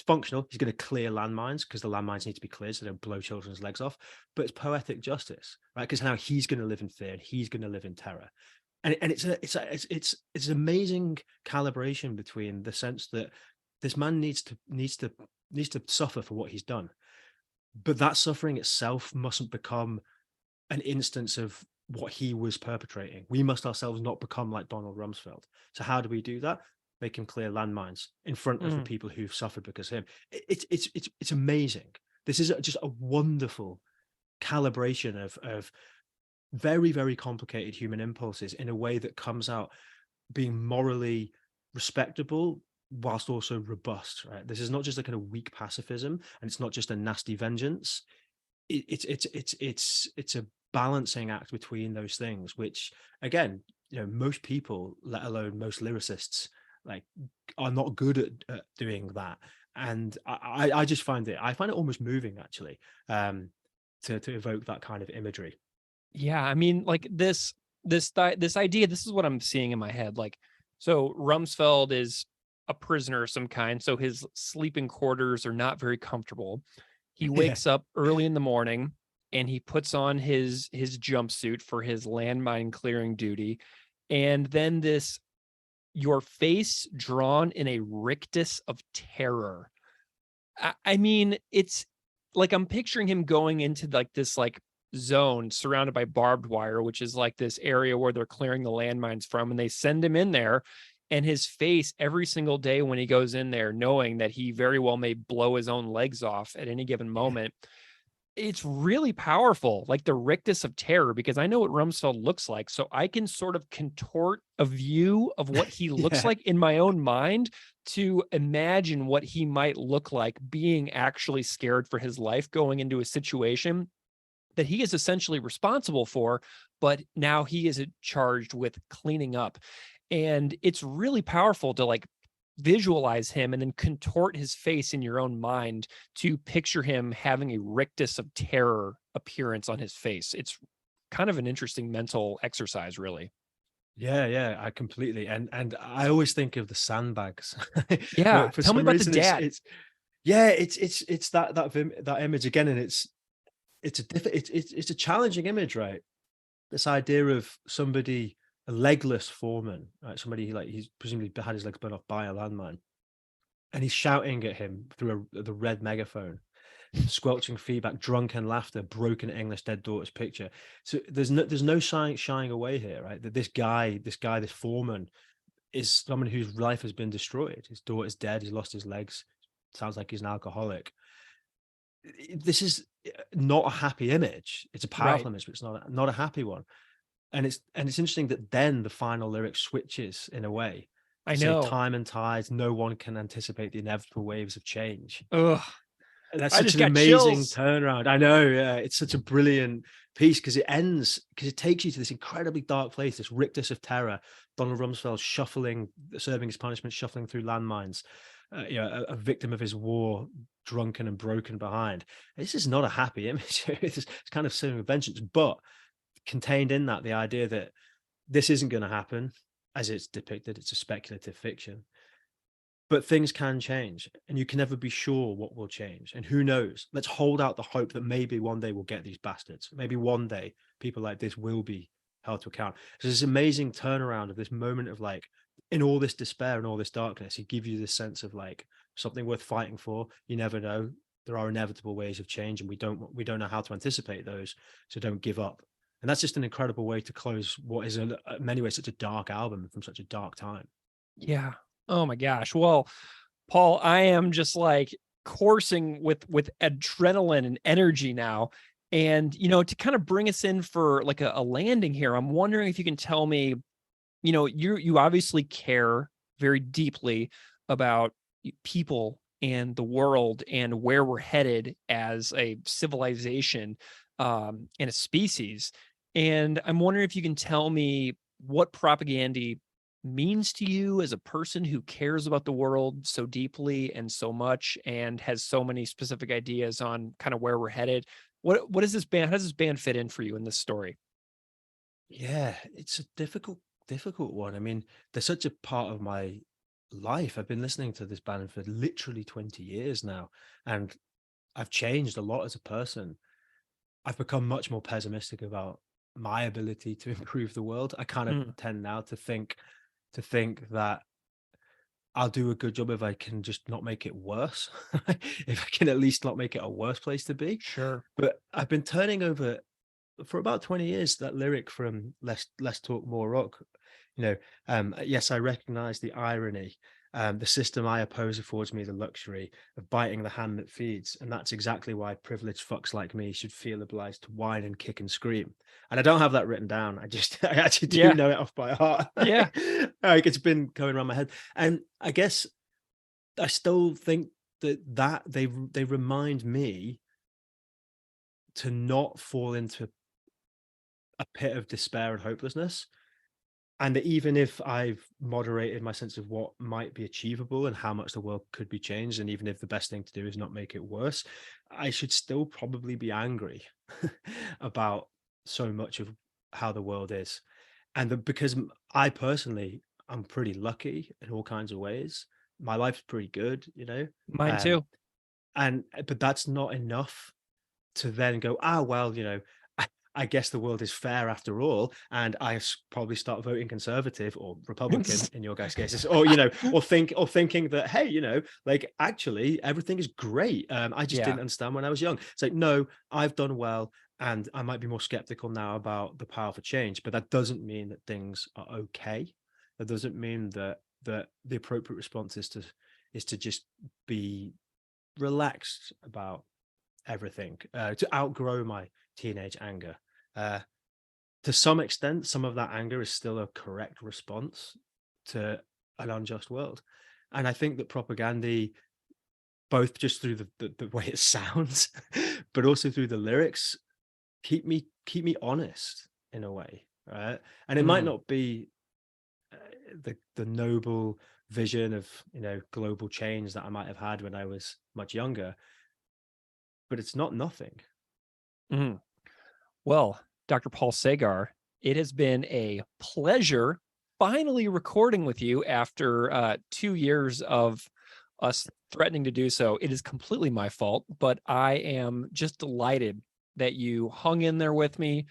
functional. He's going to clear landmines because the landmines need to be cleared so they don't blow children's legs off. But it's poetic justice, right? Because now he's going to live in fear and he's going to live in terror, and it's an amazing calibration between the sense that this man needs to suffer for what he's done, but that suffering itself mustn't become an instance of what he was perpetrating. We must ourselves not become like Donald Rumsfeld. So how do we do that? Make him clear landmines in front of the people who've suffered because of him. It's amazing. This is just a wonderful calibration of very, very complicated human impulses in a way that comes out being morally respectable whilst also robust, right? This is not just a kind of weak pacifism, and it's not just a nasty vengeance. It's a balancing act between those things, which again, most people, let alone most lyricists, like, are not good at doing that. And I just find it almost moving, actually, to evoke that kind of imagery. Yeah, I mean, like this idea, this is what I'm seeing in my head. Like, so Rumsfeld is a prisoner of some kind, so his sleeping quarters are not very comfortable. He wakes up early in the morning and he puts on his jumpsuit for his landmine clearing duty. And then this, your face drawn in a rictus of terror. I mean, it's like I'm picturing him going into like this like zone surrounded by barbed wire, which is like this area where they're clearing the landmines from, and they send him in there, and his face every single day when he goes in there, knowing that he very well may blow his own legs off at any given moment. It's really powerful, like the rictus of terror, because I know what Rumsfeld looks like. So I can sort of contort a view of what he looks like in my own mind to imagine what he might look like being actually scared for his life, going into a situation that he is essentially responsible for, but now he is charged with cleaning up. And it's really powerful to like visualize him and then contort his face in your own mind to picture him having a rictus of terror appearance on his face. It's kind of an interesting mental exercise, really. Yeah, I completely. And I always think of the sandbags. Yeah, For tell me some about reason, the dad. it's that image again, and it's a challenging image, right? This idea of somebody, a legless foreman, right? Somebody like he's presumably had his legs burned off by a landmine, and he's shouting at him through the red megaphone, squelching feedback, drunken laughter, broken English, dead daughter's picture. So there's no shying away here, right? That this foreman is someone whose life has been destroyed. His daughter's dead. He's lost his legs. Sounds like he's an alcoholic. This is not a happy image. It's a powerful image, but it's not a happy one. And it's interesting that then the final lyric switches in a way. I Say, know. time and tides, no one can anticipate the inevitable waves of change. Ugh. And that's I such just an got amazing chills. turnaround. I know, yeah. It's such a brilliant piece because it takes you to this incredibly dark place, this rictus of terror. Donald Rumsfeld serving his punishment, shuffling through landmines. A victim of his war, drunken and broken behind. This is not a happy image. It's kind of serving vengeance, but contained in that, the idea that this isn't going to happen as it's depicted. It's a speculative fiction, but things can change, and you can never be sure what will change. And who knows? Let's hold out the hope that maybe one day we'll get these bastards. Maybe one day people like this will be held to account. So this amazing turnaround of this moment of like, in all this despair and all this darkness, he gives you this sense of like something worth fighting for. You never know. There are inevitable ways of change, and we don't know how to anticipate those. So don't give up. And that's just an incredible way to close what is in many ways such a dark album from such a dark time. Yeah. Oh my gosh. Well, Paul, I am just like coursing with adrenaline and energy now. And, to kind of bring us in for like a landing here, I'm wondering if you can tell me, you obviously care very deeply about people and the world and where we're headed as a civilization and a species. And I'm wondering if you can tell me what propaganda means to you as a person who cares about the world so deeply and so much and has so many specific ideas on kind of where we're headed. What is this band? How does this band fit in for you in this story? Yeah, it's a difficult one. I mean, they're such a part of my life. I've been listening to this band for literally 20 years now, and I've changed a lot as a person. I've become much more pessimistic about my ability to improve the world. I kind of tend now to think that I'll do a good job if I can just not make it worse. If I can at least not make it a worse place to be. Sure. But I've been turning over for about 20 years that lyric from Less Talk More Rock. Yes, I recognize the irony. The system I oppose affords me the luxury of biting the hand that feeds, and that's exactly why privileged fucks like me should feel obliged to whine and kick and scream. And I don't have that written down. I actually do know it off by heart. Yeah. Like, it's been going around my head. And I guess I still think that they remind me to not fall into a pit of despair and hopelessness. And that even if I've moderated my sense of what might be achievable and how much the world could be changed, and even if the best thing to do is not make it worse, I should still probably be angry about so much of how the world is. And because I personally, I'm pretty lucky in all kinds of ways. My life's pretty good, Mine um, too. but that's not enough to then go, well, I guess the world is fair after all, and probably start voting conservative or Republican in your guys' cases, or thinking that, hey, like actually everything is great. I just Yeah. didn't understand when I was young. It's like, no, I've done well, and I might be more skeptical now about the power for change, but that doesn't mean that things are okay. That doesn't mean that the appropriate response is to just be relaxed about everything, to outgrow my teenage anger. To some extent, some of that anger is still a correct response to an unjust world. And I think that propaganda, both just through the way it sounds, but also through the lyrics, keep me honest in a way, right? And it might not be the noble vision of global change that I might have had when I was much younger, but it's not nothing. Mhm. Well, Dr. Paul Sagar, it has been a pleasure finally recording with you after 2 years of us threatening to do so. It is completely my fault, but I am just delighted that you hung in there with me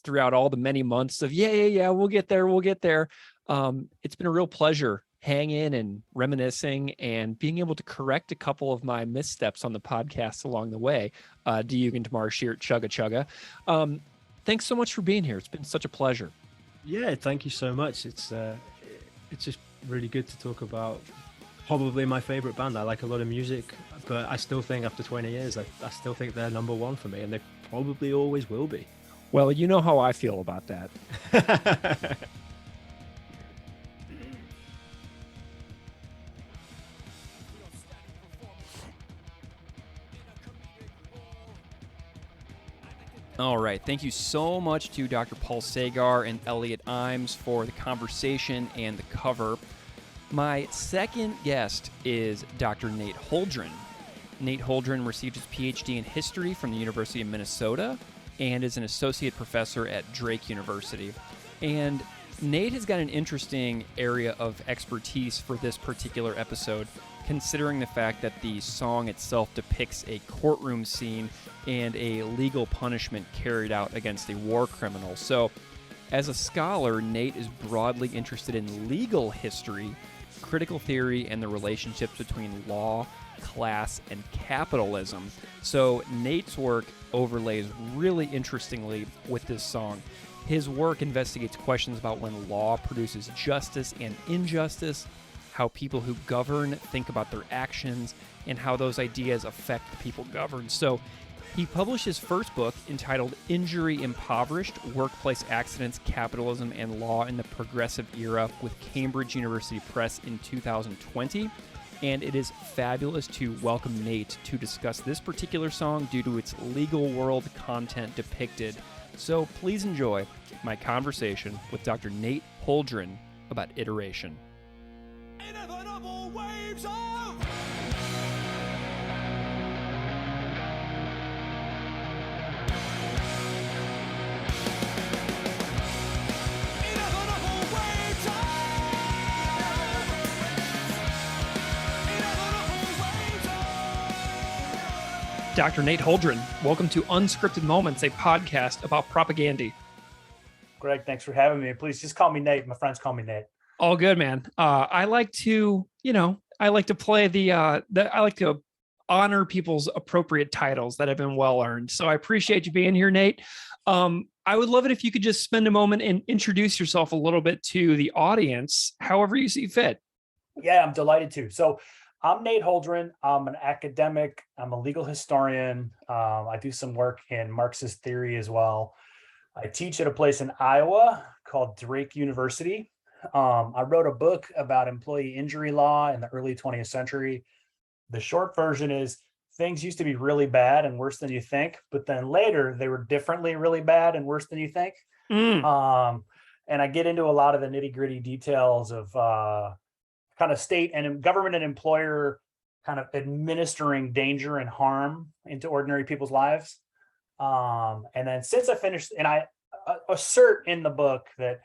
throughout all the many months of, yeah, we'll get there. It's been a real pleasure hanging and reminiscing and being able to correct a couple of my missteps on the podcast along the way. Diyugan Tamar Sheert Chugga Chugga. Thanks so much for being here. It's been such a pleasure. Yeah, thank you so much. It's just really good to talk about probably my favorite band. I like a lot of music, but I still think after 20 years, I still think they're number one for me, and they probably always will be. Well, you know how I feel about that. All right. Thank you so much to Dr. Paul Sagar and Elliot Imes for the conversation and the cover. My second guest is Dr. Nate Holdren. Nate Holdren received his PhD in history from the University of Minnesota and is an associate professor at Drake University. And Nate has got an interesting area of expertise for this particular episode, considering the fact that the song itself depicts a courtroom scene and a legal punishment carried out against a war criminal. So, as a scholar, Nate is broadly interested in legal history, critical theory, and the relationships between law, class, and capitalism. So, Nate's work overlays really interestingly with this song. His work investigates questions about when law produces justice and injustice, how people who govern think about their actions, and how those ideas affect the people governed. So he published his first book entitled Injury Impoverished, Workplace Accidents, Capitalism, and Law in the Progressive Era with Cambridge University Press in 2020. And it is fabulous to welcome Nate to discuss this particular song due to its legal world content depicted. So please enjoy my conversation with Dr. Nate Holdren about iteration. Inevitable waves of inevitable waves of inevitable waves of Dr. Nate Holdren, welcome to Unscripted Moments, a podcast about propaganda. Greg, thanks for having me. Please just call me Nate. My friends call me Nate. All good, man. I like to, play I like to honor people's appropriate titles that have been well earned. So I appreciate you being here, Nate. I would love it if you could just spend a moment and introduce yourself a little bit to the audience, however you see fit. Yeah, I'm delighted to. So I'm Nate Holdren. I'm an academic. I'm a legal historian. I do some work in Marxist theory as well. I teach at a place in Iowa called Drake University. I wrote a book about employee injury law in the early 20th century. The short version is things used to be really bad and worse than you think, but then later they were differently really bad and worse than you think. And I get into a lot of the nitty gritty details of kind of state and government and employer kind of administering danger and harm into ordinary people's lives. And then since I finished, and I assert in the book that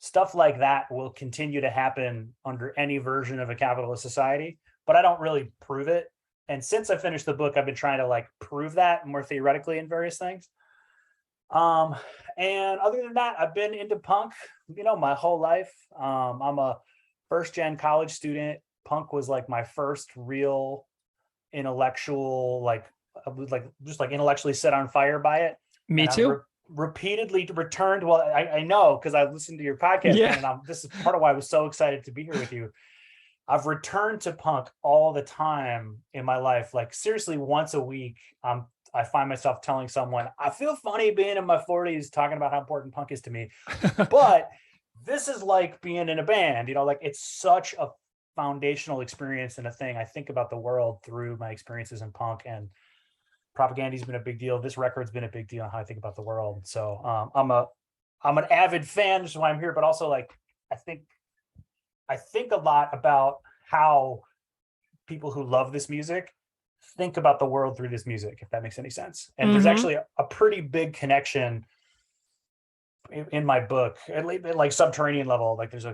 stuff like that will continue to happen under any version of a capitalist society, but I don't really prove it. And since I finished the book, I've been trying to like prove that more theoretically in various things. And other than that, I've been into punk, my whole life. I'm a first gen college student. Punk was like my first real intellectual, just intellectually set on fire by it. Me and too. Repeatedly returned. Well, I know because I listened to your podcast, Yeah. and this is part of why I was so excited to be here with you. I've returned to punk all the time in my life. Like seriously, once a week, I find myself telling someone, I feel funny being in my 40s talking about how important punk is to me. But this is like being in a band, like it's such a foundational experience and a thing. I think about the world through my experiences in punk, and Propaganda's been a big deal. This record's been a big deal on how I think about the world. So I'm an avid fan, which is why I'm here, but also like I think a lot about how people who love this music think about the world through this music, if that makes any sense. And there's actually a pretty big connection in my book, at least like subterranean level, like there's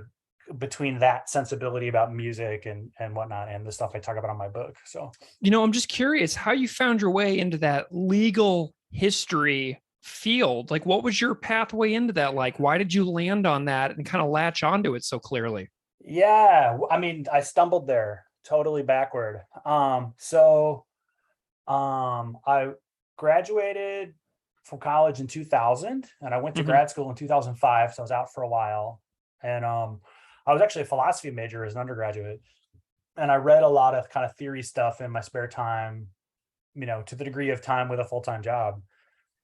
between that sensibility about music and whatnot and the stuff I talk about on my book. So, I'm just curious how you found your way into that legal history field. Like, what was your pathway into that? Like, why did you land on that and kind of latch onto it so clearly? Yeah, I mean, I stumbled there totally backward. I graduated from college in 2000 and I went to grad school in 2005. So I was out for a while, and I was actually a philosophy major as an undergraduate, and I read a lot of kind of theory stuff in my spare time, to the degree of time with a full-time job.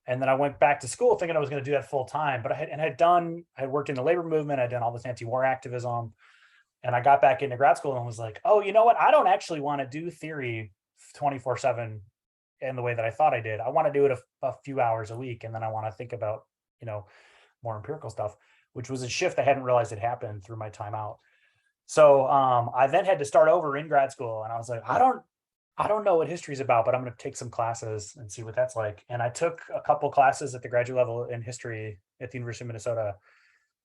And then I went back to school thinking I was going to do that full time, but I had worked in the labor movement. I'd done all this anti-war activism, and I got back into grad school and was like, oh, you know what? I don't actually want to do theory 24/7 in the way that I thought I did. I want to do it a few hours a week. And then I want to think about, more empirical stuff, which was a shift I hadn't realized had happened through my time out. So I then had to start over in grad school, and I was like, I don't know what history is about, but I'm going to take some classes and see what that's like. And I took a couple classes at the graduate level in history at the University of Minnesota,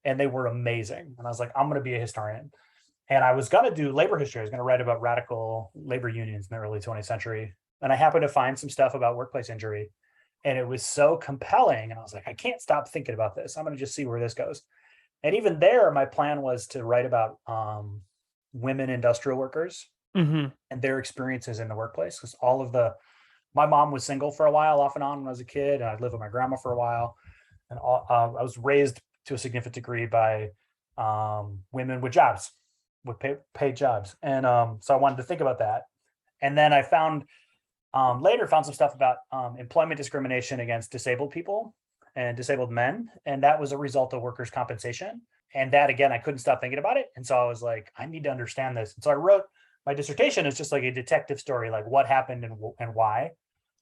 and they were amazing. And I was like, I'm going to be a historian. And I was going to do labor history. I was going to write about radical labor unions in the early 20th century. And I happened to find some stuff about workplace injury, and it was so compelling. And I was like, I can't stop thinking about this. I'm going to just see where this goes. And even there, my plan was to write about women industrial workers and their experiences in the workplace. Because my mom was single for a while, off and on when I was a kid, and I lived with my grandma for a while. And I was raised to a significant degree by women with jobs, with paid jobs. And so I wanted to think about that. And then I later found some stuff about employment discrimination against disabled people and disabled men. And that was a result of workers' compensation. And that, again, I couldn't stop thinking about it. And so I was like, I need to understand this. And so I wrote my dissertation is just like a detective story, like what happened and why.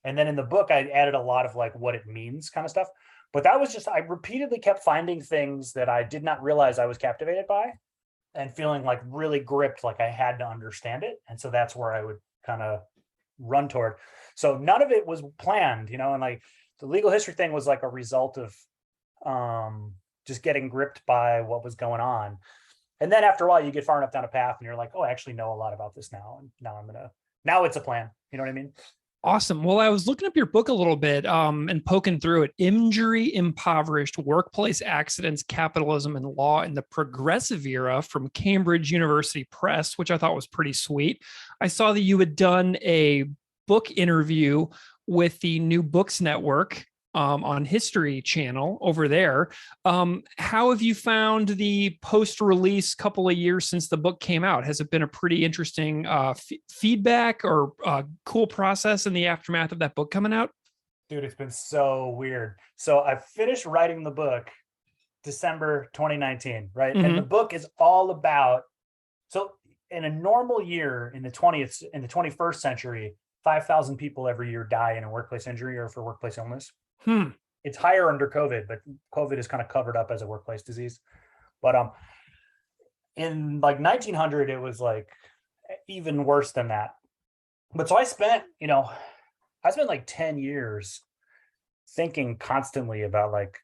And then in the book, I added a lot of like what it means kind of stuff. But that was just, I repeatedly kept finding things that I did not realize I was captivated by and feeling like really gripped, like I had to understand it. And so that's where I would kind of run toward. So none of it was planned, and like the legal history thing was like a result of just getting gripped by what was going on. And then after a while you get far enough down a path and you're like, oh, I actually know a lot about this now. And now it's a plan. You know what I mean? Awesome. Well, I was looking up your book a little bit and poking through it. Injury Impoverished Workplace Accidents, Capitalism, and Law in the Progressive Era from Cambridge University Press, which I thought was pretty sweet. I saw that you had done a book interview with the New Books Network on History Channel over there. How have you found the post-release couple of years since the book came out? Has it been a pretty interesting feedback or cool process in the aftermath of that book coming out? Dude, it's been so weird. So I finished writing the book December 2019, right? And the book is all about, so in a normal year in the 21st century, 5,000 people every year die in a workplace injury or for workplace illness. It's higher under COVID, but COVID is kind of covered up as a workplace disease. But in like 1900, it was like even worse than that. But so I spent like 10 years thinking constantly about like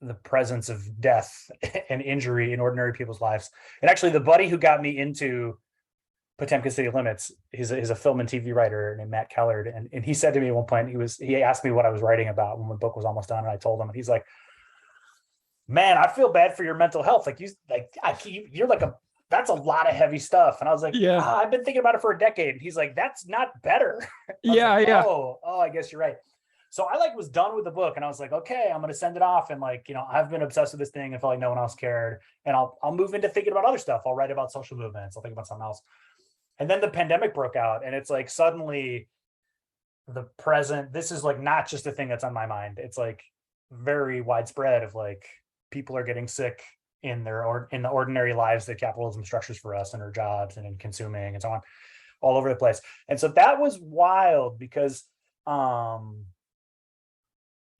the presence of death and injury in ordinary people's lives. And actually the buddy who got me into Potemkin City Limits, he's a film and TV writer named Matt Kellard. And he said to me at one point, he asked me what I was writing about when the book was almost done. And I told him, and he's like, man, I feel bad for your mental health. Like you're like that's a lot of heavy stuff. And I was like, I've been thinking about it for a decade. And he's like, that's not better. Oh, I guess you're right. So I like was done with the book and I was like, okay, I'm going to send it off. And like, I've been obsessed with this thing. I felt like no one else cared. And I'll move into thinking about other stuff. I'll write about social movements. I'll think about something else. And then the pandemic broke out and it's like, suddenly this is like, not just a thing that's on my mind. It's like very widespread of like, people are getting sick in the ordinary lives that capitalism structures for us and our jobs and in consuming and so on, all over the place. And so that was wild because,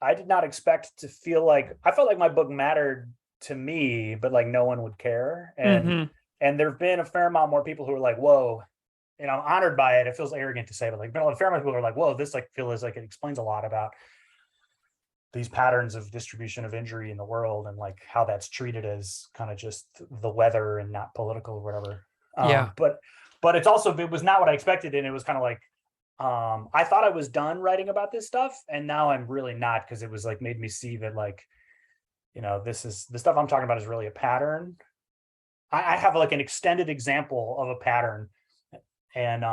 I did not expect to feel like, I felt like my book mattered to me, but like no one would care. And there've been a fair amount more people who are like, whoa, and I'm honored by it. It feels arrogant to say, but like a fair amount of people are like, whoa, this like feels like it explains a lot about these patterns of distribution of injury in the world and like how that's treated as kind of just the weather and not political or whatever. But it's also, it was not what I expected. And it was kind of like, I thought I was done writing about this stuff. And now I'm really not, because it was like made me see that like, this is the stuff I'm talking about is really a pattern. I have like an extended example of a pattern and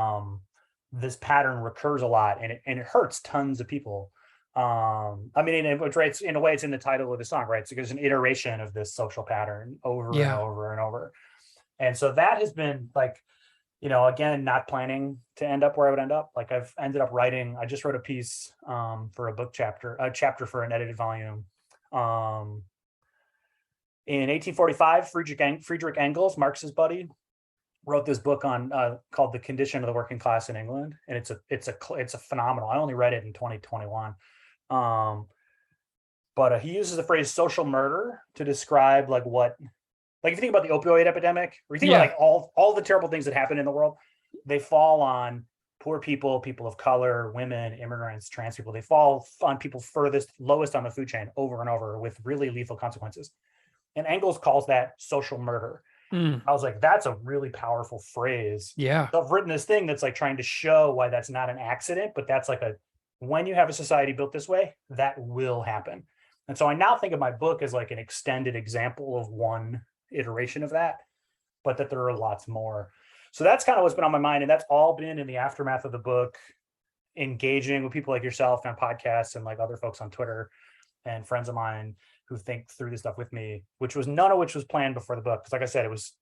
this pattern recurs a lot and it hurts tons of people. I mean, in a way, it's in the title of the song, right? So there's an iteration of this social pattern over and over and over. And so that has been like, again, not planning to end up where I would end up. Like I've ended up writing, I just wrote a piece for a chapter for an edited volume. In 1845, Friedrich Engels, Marx's buddy, wrote this book on called "The Condition of the Working Class in England," and it's a phenomenal. I only read it in 2021, but he uses the phrase "social murder" to describe like what, like if you think about the opioid epidemic, or you think about like all the terrible things that happen in the world, they fall on poor people, people of color, women, immigrants, trans people. They fall on people lowest on the food chain over and over with really lethal consequences. And Engels calls that social murder. I was like, that's a really powerful phrase. Yeah. So I've written this thing that's like trying to show why that's not an accident, but that's like when you have a society built this way, that will happen. And so I now think of my book as like an extended example of one iteration of that, but that there are lots more. So that's kind of what's been on my mind. And that's all been in the aftermath of the book, engaging with people like yourself on podcasts and like other folks on Twitter and friends of mine who think through this stuff with me, none of which was planned before the book. Because like I said, it was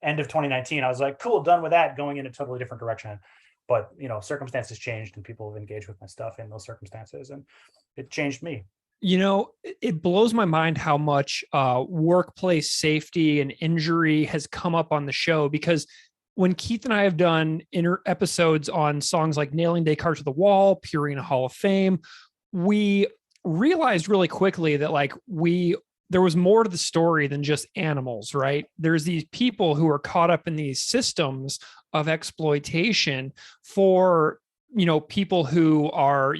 end of 2019. I was like, cool, done with that, going in a totally different direction. But, circumstances changed and people have engaged with my stuff in those circumstances. And it changed me. It blows my mind how much workplace safety and injury has come up on the show, because when Keith and I have done episodes on songs like Nailing Descartes to the Wall, Purina Hall of Fame, we realized really quickly that like there was more to the story than just animals, right? There's these people who are caught up in these systems of exploitation for, people who are,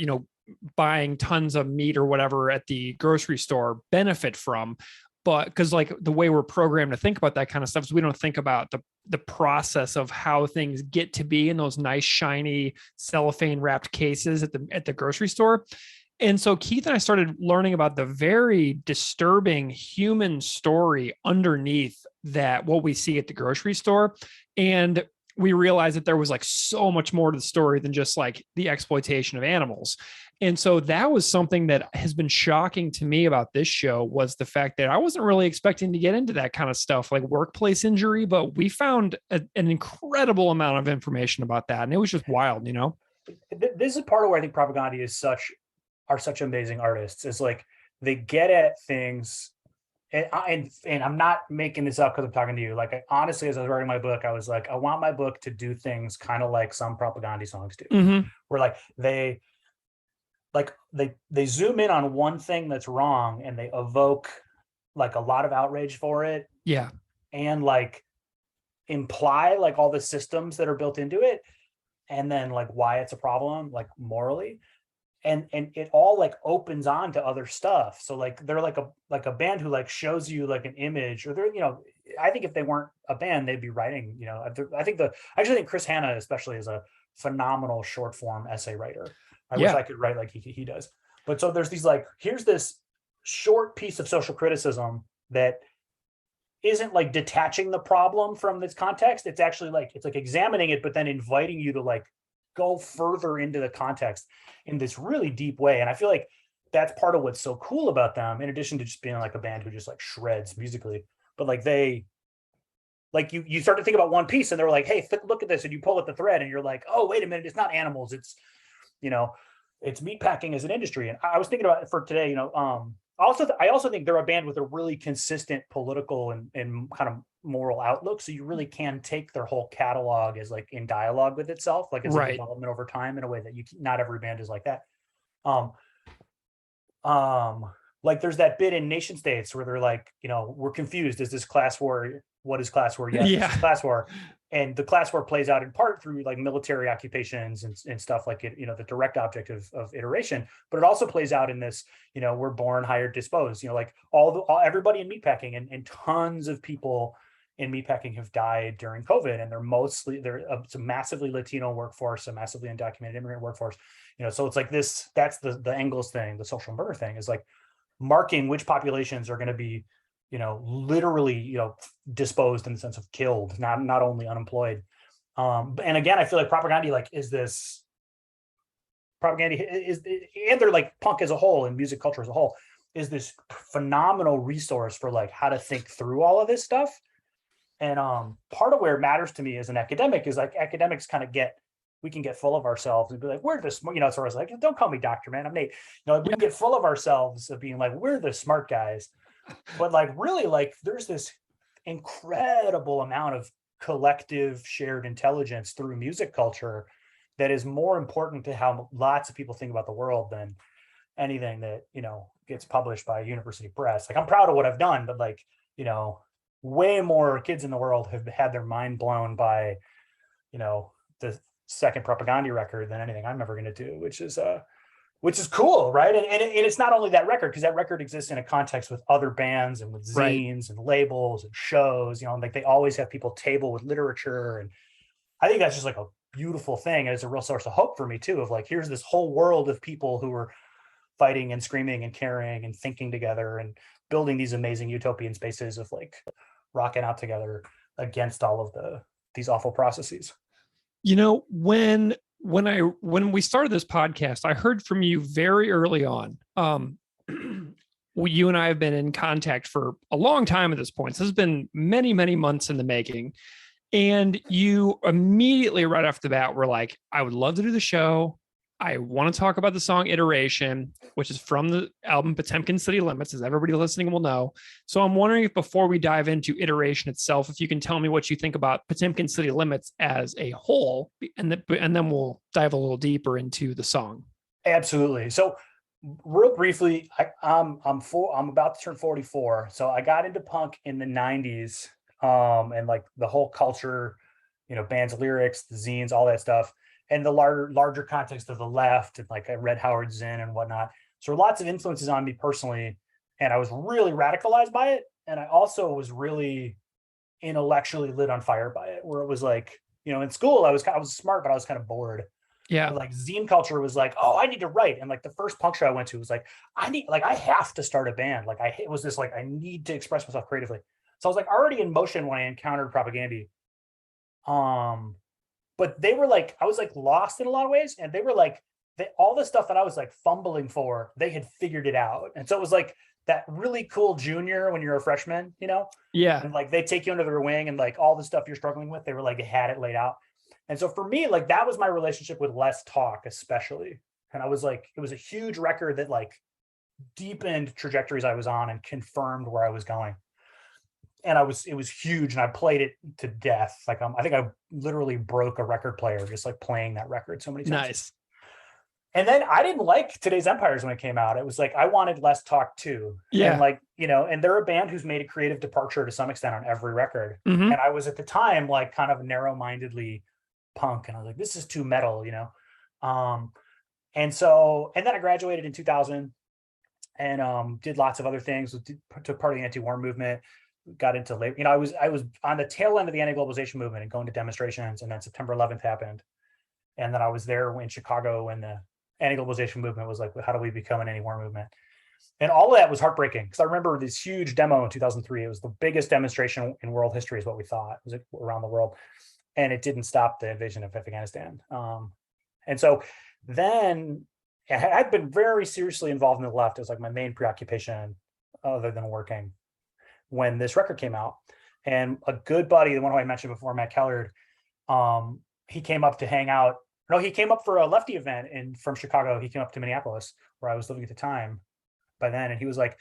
buying tons of meat or whatever at the grocery store benefit from. But because like the way we're programmed to think about that kind of stuff is we don't think about the process of how things get to be in those nice, shiny cellophane wrapped cases at the grocery store. And so Keith and I started learning about the very disturbing human story underneath that, what we see at the grocery store. And we realized that there was like so much more to the story than just like the exploitation of animals. And so that was something that has been shocking to me about this show, was the fact that I wasn't really expecting to get into that kind of stuff like workplace injury, but we found an incredible amount of information about that. And it was just wild, This is part of where I think Propaganda are such amazing artists, is like they get at things and I'm not making this up because I'm talking to you. Like, honestly, as I was writing my book, I was like, I want my book to do things kind of like some propaganda songs do, where like they zoom in on one thing that's wrong and they evoke like a lot of outrage for it. Yeah. And like imply like all the systems that are built into it, and then like why it's a problem, like morally. And it all like opens on to other stuff. So like they're like a band who like shows you like an image, or they're, I think if they weren't a band, they'd be writing, I actually think Chris Hanna especially is a phenomenal short form essay writer. I wish I could write like he does. But so there's these like, here's this short piece of social criticism that isn't like detaching the problem from this context. It's actually like, it's like examining it, but then inviting you to like go further into the context in this really deep way. And I feel like that's part of what's so cool about them, in addition to just being like a band who just like shreds musically. But like they, like you start to think about one piece and they're like, hey, look at this. And you pull at the thread and you're like, oh, wait a minute. It's not animals. It's, it's meatpacking as an industry. And I was thinking about it for today, I also think they're a band with a really consistent political and kind of moral outlook. So you really can take their whole catalog as like in dialogue with itself, like as a development over time in a way that not every band is like that. Like there's that bit in Nation States where they're like, we're confused. Is this class war? What is class war? Yes, this is class war. And the class war plays out in part through like military occupations and stuff like it, the direct object of iteration, but it also plays out in this, we're born, hired, disposed, like everybody in meatpacking and tons of people in meatpacking have died during COVID. And it's a massively Latino workforce, a massively undocumented immigrant workforce, so it's like this, that's the Engels thing, the social murder thing is like marking which populations are going to be, literally, disposed in the sense of killed, not only unemployed. And again, I feel like propaganda is, and they're like punk as a whole and music culture as a whole is this phenomenal resource for like how to think through all of this stuff. And part of where it matters to me as an academic is like academics kind of we can get full of ourselves and be like, we're the smart, so I was like, don't call me doctor, man, I'm Nate. We can get full of ourselves of being like, we're the smart guys. But like really like there's this incredible amount of collective shared intelligence through music culture that is more important to how lots of people think about the world than anything that gets published by a university press. Like I'm proud of what I've done, but like way more kids in the world have had their mind blown by the second propaganda record than anything I'm ever going to do, which is cool, right? And it's not only that record, because that record exists in a context with other bands and with zines and labels and shows, like they always have people table with literature. And I think that's just like a beautiful thing. And it's a real source of hope for me too, of like, here's this whole world of people who are fighting and screaming and caring and thinking together and building these amazing utopian spaces of like rocking out together against all of these awful processes. When we started this podcast, I heard from you very early on. You and I have been in contact for a long time at this point. So this has been many, many months in the making. And you immediately right off the bat were like, I would love to do the show. I want to talk about the song Iteration, which is from the album Potemkin City Limits, as everybody listening will know. So I'm wondering if before we dive into Iteration itself, if you can tell me what you think about Potemkin City Limits as a whole, and then we'll dive a little deeper into the song. Absolutely. So real briefly, I'm about to turn 44. So I got into punk in the 90s, and like the whole culture, bands, lyrics, the zines, all that stuff. And the larger context of the left, and like I read Howard Zinn and whatnot. So lots of influences on me personally, and I was really radicalized by it. And I also was really intellectually lit on fire by it, where it was like, in school I was smart, but I was kind of bored. Yeah. But like zine culture was like, oh, I need to write. And like the first punk show I went to was like, I have to start a band. Like it was this like, I need to express myself creatively. So I was like already in motion when I encountered propaganda. But they were like, I was like lost in a lot of ways. And they were like, all the stuff that I was like fumbling for, they had figured it out. And so it was like that really cool junior when you're a freshman, Yeah. And like they take you under their wing and like all the stuff you're struggling with, they were like, they had it laid out. And so for me, like that was my relationship with Less Talk, especially. And I was like, it was a huge record that like deepened trajectories I was on and confirmed where I was going. And it was huge, and I played it to death. Like, I think I literally broke a record player just like playing that record so many times. Nice. And then I didn't like Today's Empires when it came out. It was like, I wanted less talk too. Yeah. And like, and they're a band who's made a creative departure to some extent on every record. Mhm. And I was at the time like kind of narrow-mindedly punk, and I was like, this is too metal, and then I graduated in 2000 and did lots of other things. Took part of the anti-war movement, got into labor. I was on the tail end of the anti-globalization movement and going to demonstrations, and then September 11th happened. And then I was there in Chicago when the anti-globalization movement was like, how do we become an anti-war movement? And all of that was heartbreaking, because I remember this huge demo in 2003. It was the biggest demonstration in world history is what we thought. It was like around the world. And it didn't stop the invasion of Afghanistan. And so then I'd been very seriously involved in the left. It was like my main preoccupation other than working when this record came out. And a good buddy, the one who I mentioned before, Matt Kellard, he came up to hang out. No, he came up for a lefty event from Chicago. He came up to Minneapolis, where I was living at the time by then. And he was like,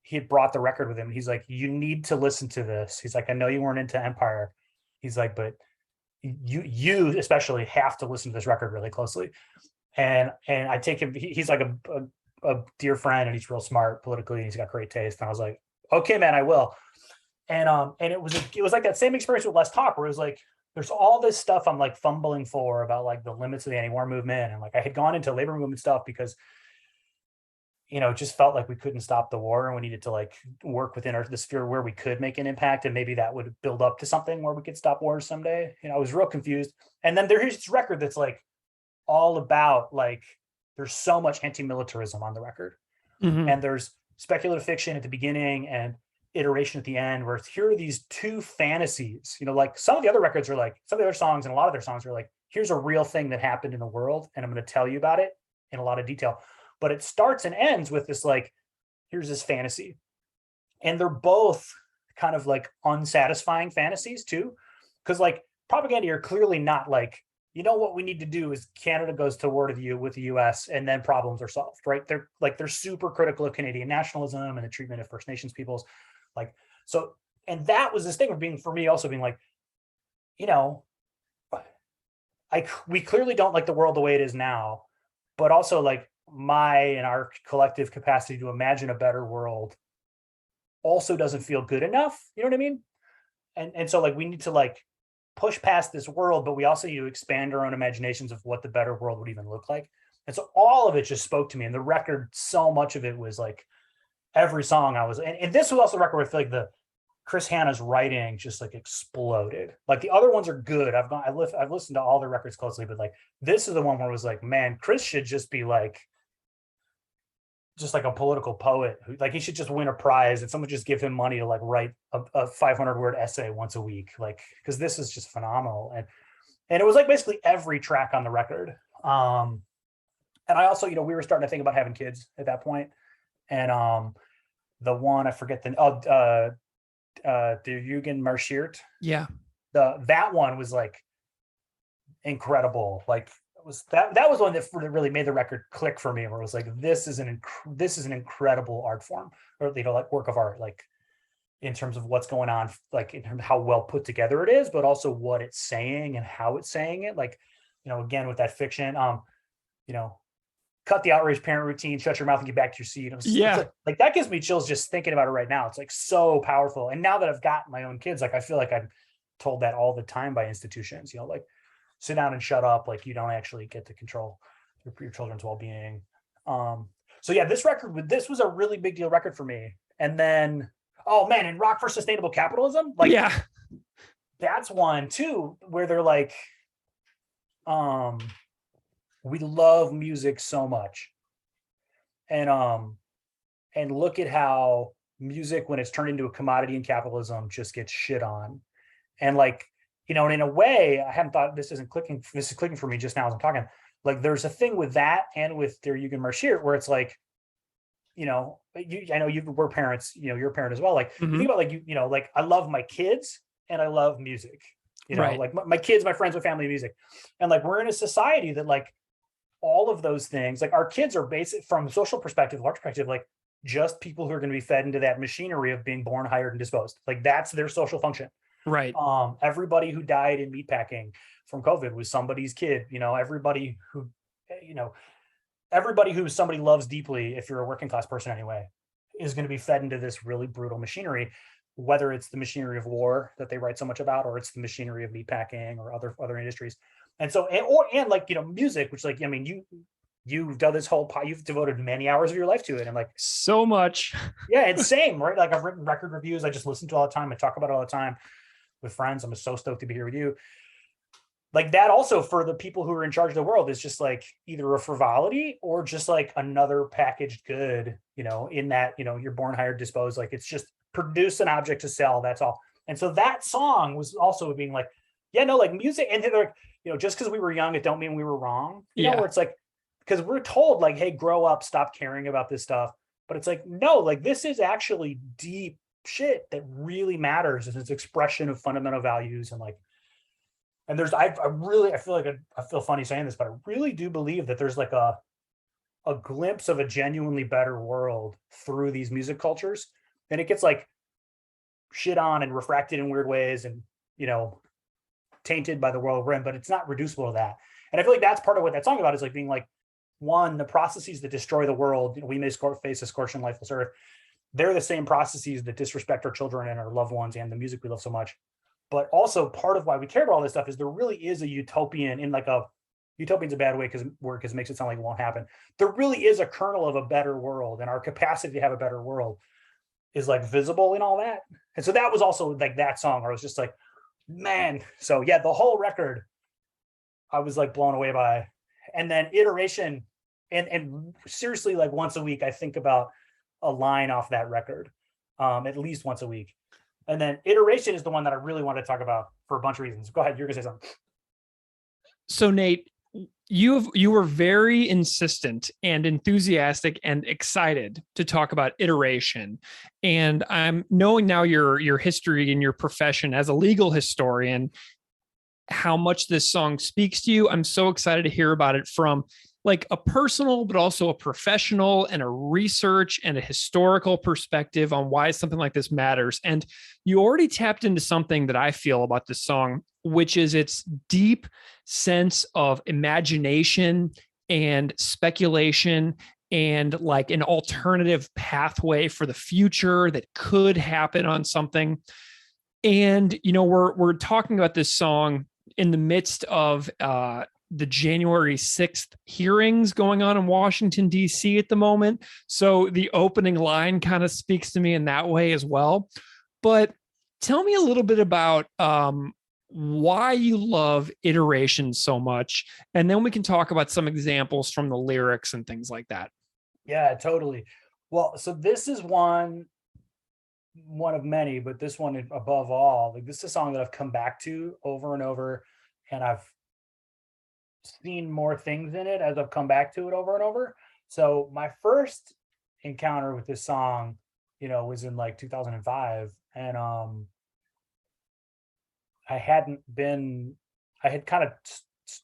he had brought the record with him. He's like, you need to listen to this. He's like, I know you weren't into Empire. He's like, but you especially have to listen to this record really closely. And I take him, he's like a dear friend, and he's real smart politically, and he's got great taste. And I was like, okay, man, I will. And it was like that same experience with Less Talk, where it was like, there's all this stuff I'm like fumbling for about like the limits of the anti-war movement. And like, I had gone into labor movement stuff because, it just felt like we couldn't stop the war, and we needed to like work within the sphere where we could make an impact. And maybe that would build up to something where we could stop wars someday. I was real confused. And then there's this record that's like all about like, there's so much anti-militarism on the record. Mhm. And there's speculative fiction at the beginning and iteration at the end, where here are these two fantasies. Like some of the other records are like, some of the other songs, and a lot of their songs are like, here's a real thing that happened in the world, and I'm going to tell you about it in a lot of detail. But it starts and ends with this like, here's this fantasy. And they're both kind of like unsatisfying fantasies too. Because like propaganda, you're clearly not like, what we need to do is Canada goes to war with the US, and then problems are solved, right? They're super critical of Canadian nationalism and the treatment of First Nations peoples. Like, so, and that was this thing of being, for me, also being like, we clearly don't like the world the way it is now, but also like our collective capacity to imagine a better world also doesn't feel good enough. You know what I mean? And so like, we need to like push past this world, but we also need to expand our own imaginations of what the better world would even look like. And so all of it just spoke to me. And the record, so much of it was like every song and this was also a record where I feel like the Chris Hanna's writing just like exploded. Like the other ones are good. I've listened to all the records closely, but like this is the one where it was like, man, Chris should just be like, just like a political poet who, like, he should just win a prize and someone just give him money to like write a 500-word essay once a week. Like, because this is just phenomenal. And it was like basically every track on the record. And I also, we were starting to think about having kids at that point. And the one, I forget the Jugend marschiert. Yeah. That one was like incredible. Like, that was one that really made the record click for me, where it was like, this is an incredible art form, or like work of art, like in terms of what's going on, like in terms of how well put together it is, but also what it's saying and how it's saying it. Like, again, with that fiction, cut the outraged parent routine, shut your mouth and get back to your seat. It's like that gives me chills just thinking about it right now. It's like so powerful. And now that I've got my own kids, like I feel like I'm told that all the time by institutions, like, sit down and shut up. Like, you don't actually get to control your children's well-being. So yeah, this was a really big deal record for me. And then, oh man, and Rock for Sustainable Capitalism, like, yeah, that's one too, where they're like, we love music so much, and look at how music, when it's turned into a commodity in capitalism, just gets shit on. And like, and in a way, I hadn't thought, this is clicking for me just now as I'm talking. Like, there's a thing with that and with Der Jugend marschiert, where it's like, I know we're parents, you're a parent as well. Like, you think about like, like, I love my kids and I love music, right. Like my kids, my friends, my family, music. And like, we're in a society that like all of those things, like our kids are basic from a social perspective, large perspective, like just people who are going to be fed into that machinery of being born, hired, and disposed. Like that's their social function. Right. Everybody who died in meatpacking from COVID was somebody's kid. Everybody who, everybody who somebody loves deeply, if you're a working class person anyway, is going to be fed into this really brutal machinery, whether it's the machinery of war that they write so much about, or it's the machinery of meatpacking or other industries. And so, and like, music, which like, I mean, you've done this whole, you've devoted many hours of your life to it. And like so much. Yeah, it's same, right? Like I've written record reviews. I just listen to all the time. I talk about it all the time with friends. I'm so stoked to be here with you. Like that also for the people who are in charge of the world is just like either a frivolity or just like another packaged good, in that, you're born, hired, disposed. Like it's just produce an object to sell. That's all. And so that song was also being like, yeah, no, like music. And they're like, just because we were young, it don't mean we were wrong. Where it's like, because we're told like, hey, grow up, stop caring about this stuff. But it's like, no, like this is actually deep shit that really matters. It's an expression of fundamental values. And like, and there's, I feel like I feel funny saying this, but I really do believe that there's like a glimpse of a genuinely better world through these music cultures. And it gets like shit on and refracted in weird ways and, tainted by the world we're in, but it's not reducible to that. And I feel like that's part of what that song about is like being like, one, the processes that destroy the world, we may face a scorched and lifeless earth. They're the same processes that disrespect our children and our loved ones and the music we love so much. But also part of why we care about all this stuff is there really is a utopian in like utopian's a bad way because it makes it sound like it won't happen. There really is a kernel of a better world, and our capacity to have a better world is like visible in all that. And so that was also like that song where I was just like, man. So yeah, the whole record I was like blown away by. And then iteration, and seriously, like once a week, I think about a line off that record, at least once a week. And then iteration is the one that I really want to talk about for a bunch of reasons. Go ahead, you're gonna say something. So Nate, you were very insistent and enthusiastic and excited to talk about iteration. And I'm knowing now your history and your profession as a legal historian, how much this song speaks to you. I'm so excited to hear about it from like a personal, but also a professional and a research and a historical perspective on why something like this matters. And you already tapped into something that I feel about this song, which is its deep sense of imagination and speculation and like an alternative pathway for the future that could happen on something. And, we're talking about this song in the midst of the January 6th hearings going on in Washington, D.C. at the moment. So the opening line kind of speaks to me in that way as well. But tell me a little bit about why you love iteration so much. And then we can talk about some examples from the lyrics and things like that. Yeah, totally. Well, so this is one of many, but this one above all, like this is a song that I've come back to over and over, and I've seen more things in it as I've come back to it over and over. So my first encounter with this song, was in like 2005, and I had kind of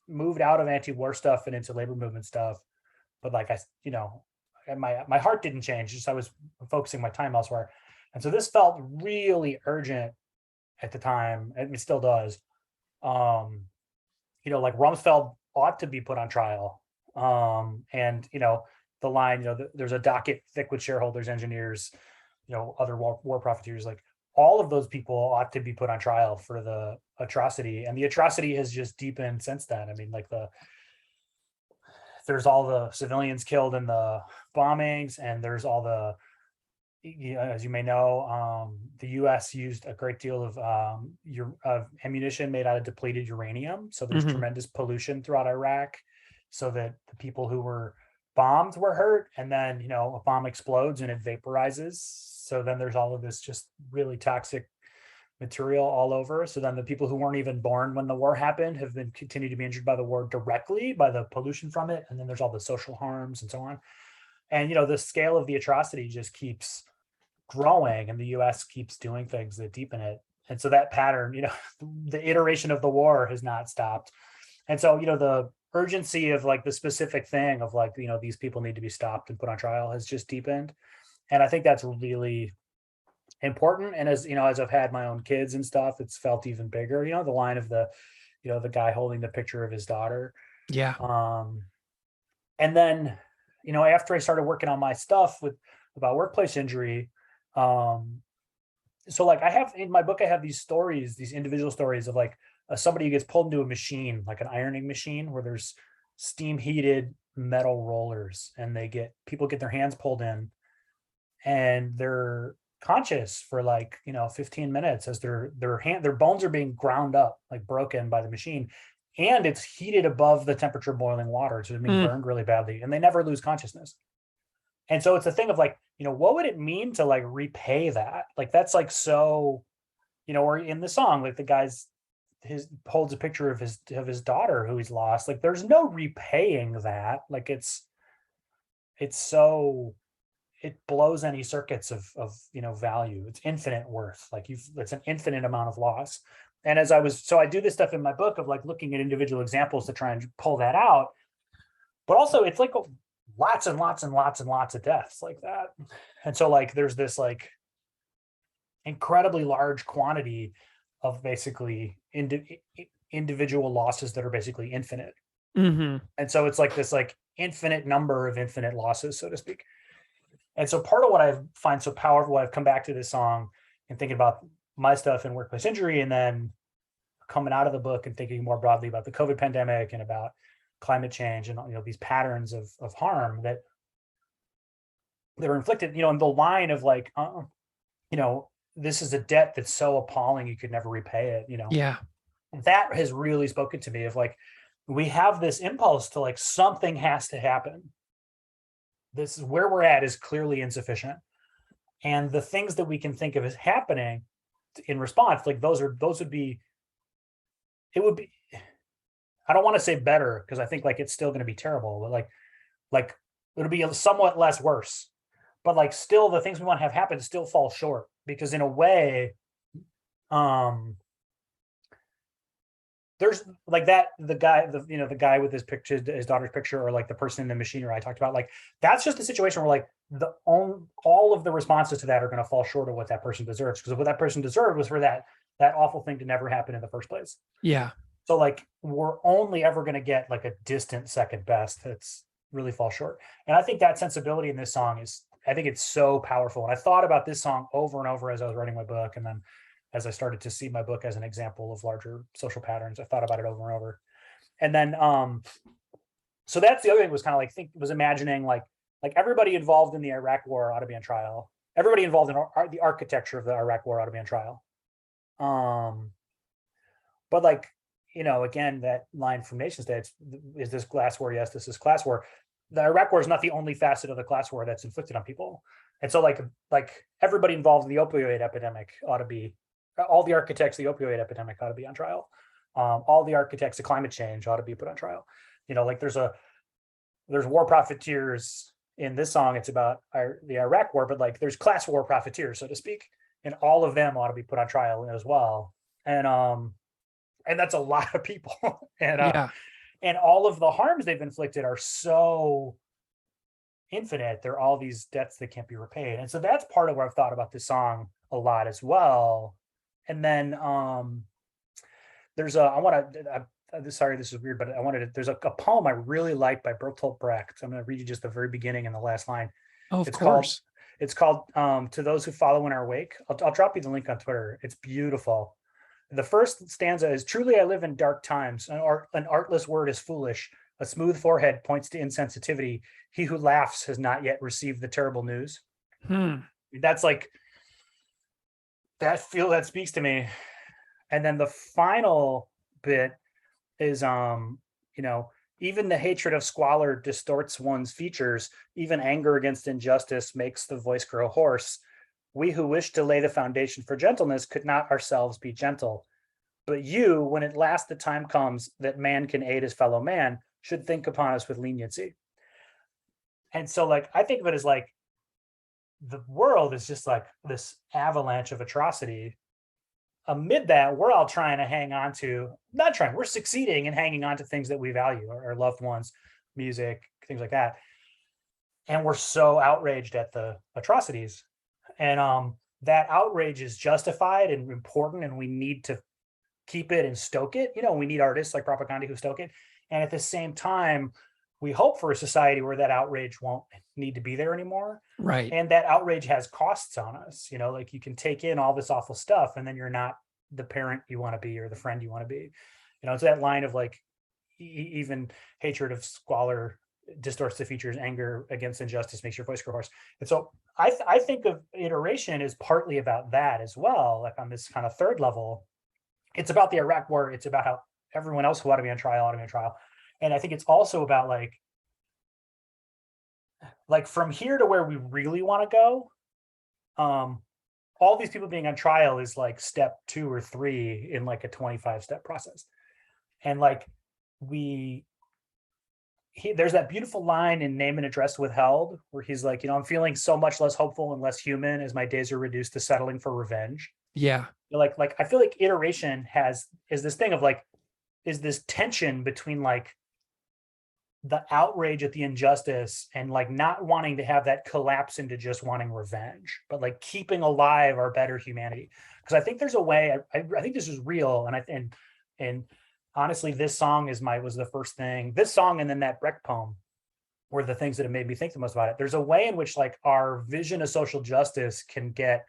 moved out of anti-war stuff and into labor movement stuff, but like and my heart didn't change, just I was focusing my time elsewhere. And so this felt really urgent at the time, and it still does. Like Rumsfeld ought to be put on trial. And the line, there's a docket thick with shareholders, engineers, other war profiteers, like all of those people ought to be put on trial for the atrocity. And the atrocity has just deepened since then. I mean, like there's all the civilians killed in the bombings, and there's all the, as you may know, the U.S. used a great deal of ammunition made out of depleted uranium. So there's tremendous pollution throughout Iraq, so that the people who were bombed were hurt. And then, a bomb explodes and it vaporizes. So then there's all of this just really toxic material all over. So then the people who weren't even born when the war happened have been continued to be injured by the war directly by the pollution from it. And then there's all the social harms and so on. And, the scale of the atrocity just keeps growing, and the U.S. keeps doing things that deepen it. And so that pattern, the iteration of the war has not stopped. And so, the urgency of like the specific thing of like, these people need to be stopped and put on trial has just deepened. And I think that's really important. And as you know, as I've had my own kids and stuff, it's felt even bigger. The line of the guy holding the picture of his daughter. Yeah. And then, after I started working on my stuff about workplace injury, so like I have in my book, I have these stories, these individual stories of like somebody who gets pulled into a machine, like an ironing machine, where there's steam heated metal rollers, and people get their hands pulled in, and they're conscious for like 15 minutes as their bones are being ground up, like broken by the machine, and it's heated above the temperature boiling water, so they're being burned really badly, and they never lose consciousness. And so it's a thing of like, what would it mean to like repay that? Like that's like so, or in the song, like the guy's holds a picture of his daughter who he's lost. Like there's no repaying that. Like it's so, it blows any circuits of value. It's infinite worth. Like it's an infinite amount of loss. And I do this stuff in my book of like looking at individual examples to try and pull that out. But also it's like lots and lots and lots and lots of deaths like that. And so like there's this like incredibly large quantity of basically individual losses that are basically infinite. Mm-hmm. And so it's like this like infinite number of infinite losses, so to speak. And so part of what I find so powerful, I've come back to this song and thinking about my stuff in workplace injury, and then coming out of the book and thinking more broadly about the COVID pandemic and about climate change and these patterns of harm that are inflicted, in the line of like, this is a debt that's so appalling you could never repay it. Yeah. That has really spoken to me of like, we have this impulse to like, something has to happen. This is where we're at is clearly insufficient. And the things that we can think of as happening in response, like it would be, I don't want to say better because I think like it's still going to be terrible, but like it'll be somewhat less worse, but like still the things we want to have happen still fall short, because in a way, there's like that, the guy with his picture, his daughter's picture, or like the person in the machinery I talked about, like that's just a situation where like all of the responses to that are going to fall short of what that person deserves, because what that person deserved was for that awful thing to never happen in the first place. Yeah. So like we're only ever going to get like a distant second best that's really fall short. And I think that sensibility in this song I think it's so powerful. And I thought about this song over and over as I was writing my book. And then as I started to see my book as an example of larger social patterns, I thought about it over and over. And then, so that's the other thing, was kind of like, was imagining like everybody involved in the Iraq war ought to be on trial. Everybody involved in the architecture of the Iraq war ought to be on trial. But like, again, that line from Nation State, is this class war? Yes, this is class war. The Iraq war is not the only facet of the class war that's inflicted on people. And so like everybody involved in the opioid epidemic ought to be, all the architects of the opioid epidemic ought to be on trial. All the architects of climate change ought to be put on trial. Like there's war profiteers in this song. It's about the Iraq war, but like there's class war profiteers, so to speak, and all of them ought to be put on trial as well. And that's a lot of people. And all of the harms they've inflicted are so infinite. There are all these debts that can't be repaid. And so that's part of where I've thought about this song a lot as well. And then there's sorry, this is weird, but there's a poem I really like by Bertolt Brecht. I'm going to read you just the very beginning and the last line. Oh, of course. It's called To Those Who Follow in Our Wake. I'll drop you the link on Twitter. It's beautiful. The first stanza is, truly I live in dark times. An artless word is foolish. A smooth forehead points to insensitivity. He who laughs has not yet received the terrible news. That's like, that speaks to me. And then the final bit is, even the hatred of squalor distorts one's features. Even anger against injustice makes the voice grow hoarse. We who wish to lay the foundation for gentleness could not ourselves be gentle. But you, when at last the time comes that man can aid his fellow man, should think upon us with leniency. And so like, I think of it as like, the world is just like this avalanche of atrocity. Amid that, we're all trying to hang on to, we're succeeding in hanging on to things that we value, our loved ones, music, things like that. and we're so outraged at the atrocities. And that outrage is justified and important, and we need to keep it and stoke it. We need artists like Propaganda who stoke it. And at the same time, we hope for a society where that outrage won't need to be there anymore. Right. And that outrage has costs on us. Like you can take in all this awful stuff, and then you're not the parent you want to be or the friend you want to be. It's that line of like, even hatred of squalor distorts the features, anger against injustice makes your voice grow hoarse. And so I think of iteration as partly about that as well. Like on this kind of third level, it's about the Iraq war. It's about how everyone else who ought to be on trial ought to be on trial. And I think it's also about like from here to where we really want to go. All these people being on trial is like step 2 or 3 in like a 25-step process. And like there's that beautiful line in Name and Address Withheld where he's like, I'm feeling so much less hopeful and less human as my days are reduced to settling for revenge. Yeah. Like I feel like iteration is this thing of like, is this tension between like the outrage at the injustice and like not wanting to have that collapse into just wanting revenge, but like keeping alive our better humanity. Because I think there's a way, I think this is real. And honestly, this song was the first thing, this song and then that Brecht poem were the things that have made me think the most about it. There's a way in which like our vision of social justice can get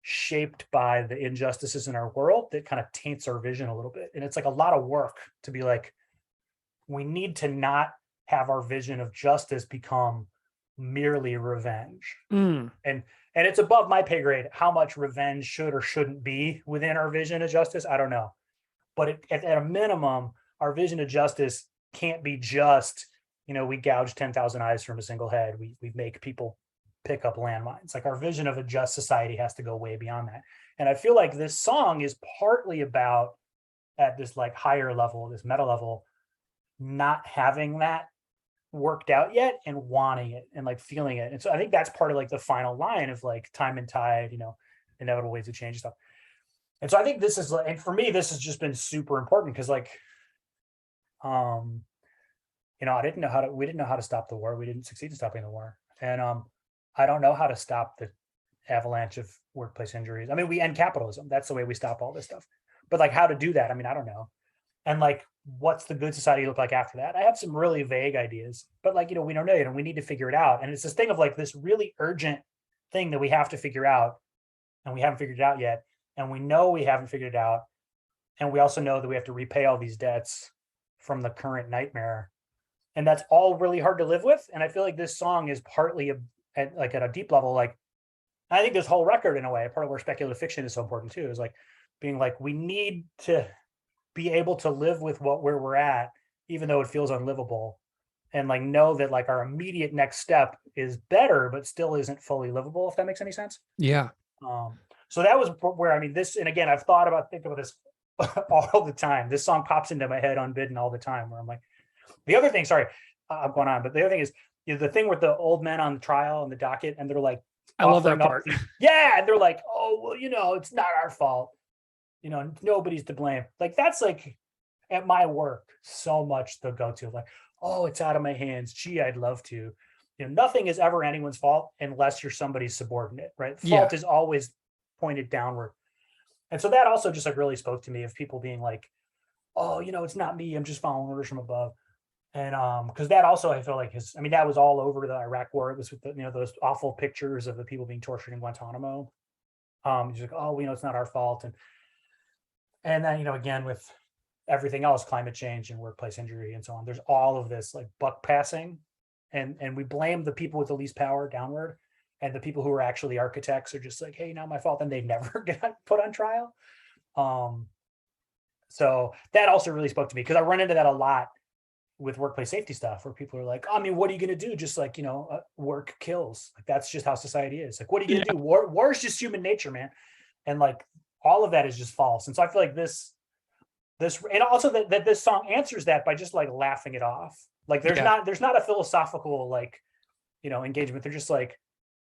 shaped by the injustices in our world that kind of taints our vision a little bit. And it's like a lot of work to be like, we need to not have our vision of justice become merely revenge. And it's above my pay grade how much revenge should or shouldn't be within our vision of justice. I don't know. But at a minimum, our vision of justice can't be just, we gouge 10,000 eyes from a single head. We make people pick up landmines. Like our vision of a just society has to go way beyond that. And I feel like this song is partly about, at this like higher level, this meta level, not having that worked out yet and wanting it and like feeling it. And so I think that's part of like the final line of like time and tide, inevitable ways of change and stuff. And so I think this is, and for me, this has just been super important because like, we didn't know how to stop the war. We didn't succeed in stopping the war. And I don't know how to stop the avalanche of workplace injuries. I mean, we end capitalism. That's the way we stop all this stuff. But like how to do that, I mean, I don't know. And like, what's the good society look like after that? I have some really vague ideas, but like, we don't know yet, and we need to figure it out. And it's this thing of like this really urgent thing that we have to figure out, and we haven't figured it out yet. And we know we haven't figured it out. And we also know that we have to repay all these debts from the current nightmare. And that's all really hard to live with. And I feel like this song is partly at a deep level, like, I think this whole record in a way, part of where speculative fiction is so important too, is like being like, we need to be able to live with where we're at, even though it feels unlivable, and like know that like our immediate next step is better, but still isn't fully livable, if that makes any sense. Yeah. So that was where, I mean, this, and again, I've think about this all the time. This song pops into my head unbidden all the time, where I'm like, the other thing, sorry, I'm going on, but the other thing is, the thing with the old men on the trial and the docket, and they're like, I love that part. Yeah. And they're like, oh, well, it's not our fault. Nobody's to blame. Like, that's like at my work, so much the go-to, like, oh, it's out of my hands. Gee, I'd love to. Nothing is ever anyone's fault unless you're somebody's subordinate, right? Fault is always pointed downward. And so that also just like really spoke to me of people being like, oh, it's not me. I'm just following orders from above. And because that also, I feel like that was all over the Iraq war. It was with those awful pictures of the people being tortured in Guantanamo. Just like, oh, it's not our fault. And then, again, with everything else, climate change and workplace injury and so on, there's all of this like buck passing, and we blame the people with the least power downward, and the people who are actually architects are just like, hey, not my fault, and they never get put on trial. So that also really spoke to me, because I run into that a lot with workplace safety stuff, where people are like, I mean, what are you going to do? Just like, work kills. Like, that's just how society is. Like, what are you going to do? War is just human nature, man. And like, all of that is just false. And so I feel like this, and also that this song answers that by just like laughing it off. Like, there's not a philosophical, like, engagement. They're just like,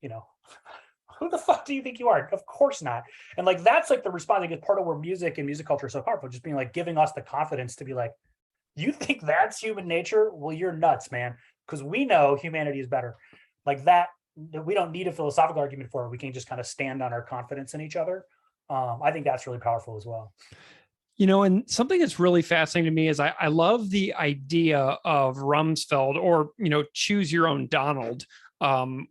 who the fuck do you think you are? Of course not. And like, that's like the response. Like, it's part of where music and music culture is so powerful, just being like giving us the confidence to be like, you think that's human nature? Well, you're nuts, man. because we know humanity is better. Like that we don't need a philosophical argument for it. We can just kind of stand on our confidence in each other. I think that's really powerful as well. And something that's really fascinating to me is I love the idea of Rumsfeld, or, choose your own Donald,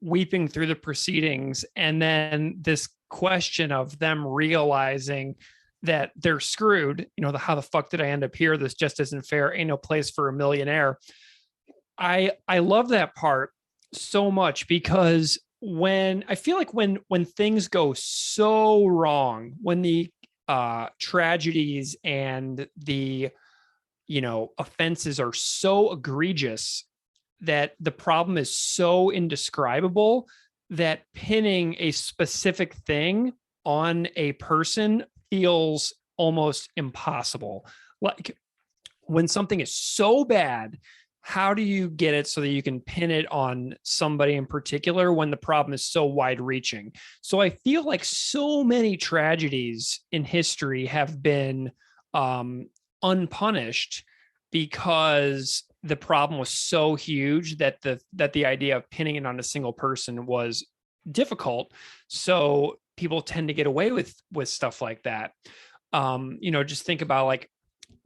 weeping through the proceedings. And then this question of them realizing that they're screwed, how the fuck did I end up here? This just isn't fair. Ain't no place for a millionaire. I love that part so much, because when I feel like when things go so wrong, when the tragedies and the offenses are so egregious that the problem is so indescribable, that pinning a specific thing on a person feels almost impossible. Like when something is so bad, how do you get it so that you can pin it on somebody in particular when the problem is so wide reaching? So I feel like so many tragedies in history have been unpunished because the problem was so huge that the idea of pinning it on a single person was difficult. So people tend to get away with stuff like that. Just think about like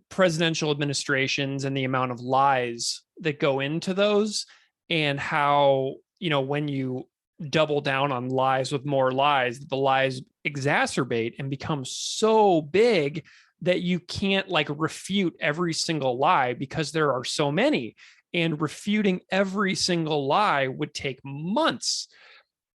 presidential administrations and the amount of lies that go into those, and how, when you double down on lies with more lies, the lies exacerbate and become so big that you can't like refute every single lie because there are so many, and refuting every single lie would take months.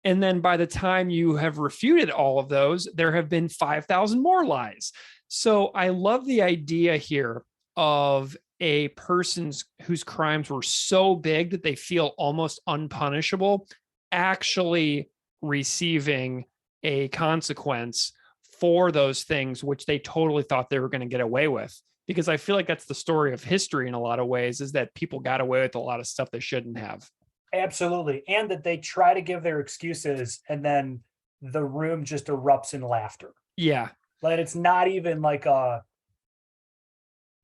And then by the time you have refuted all of those, there have been 5,000 more lies. So I love the idea here of a person whose crimes were so big that they feel almost unpunishable actually receiving a consequence for those things which they totally thought they were going to get away with. Because I feel like that's the story of history in a lot of ways, is that people got away with a lot of stuff they shouldn't have. Absolutely. And that they try to give their excuses and then the room just erupts in laughter. Yeah. Like it's not even like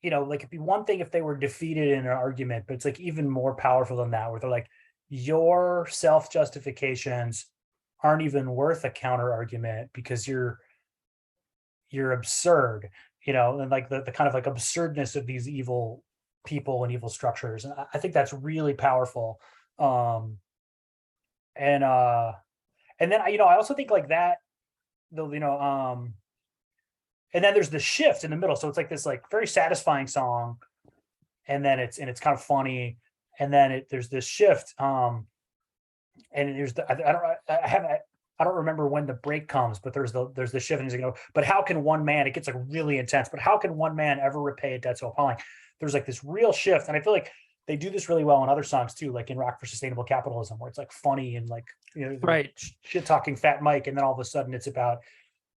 it'd be one thing if they were defeated in an argument, but it's like even more powerful than that, where they're like, your self-justifications aren't even worth a counter argument because you're absurd, and like the kind of like absurdness of these evil people and evil structures. And I think that's really powerful. And then I also think like that, and then there's the shift in the middle. So it's like this like very satisfying song, and then it's kind of funny, and then there's this shift. And there's I don't remember when the break comes, but there's the shift, and he's like, but how can one man? It gets like really intense. But how can one man ever repay a debt so appalling? There's like this real shift, and I feel like they do this really well in other songs too, like in Rock for Sustainable Capitalism, where it's like funny and like right, shit talking Fat Mike, and then all of a sudden it's about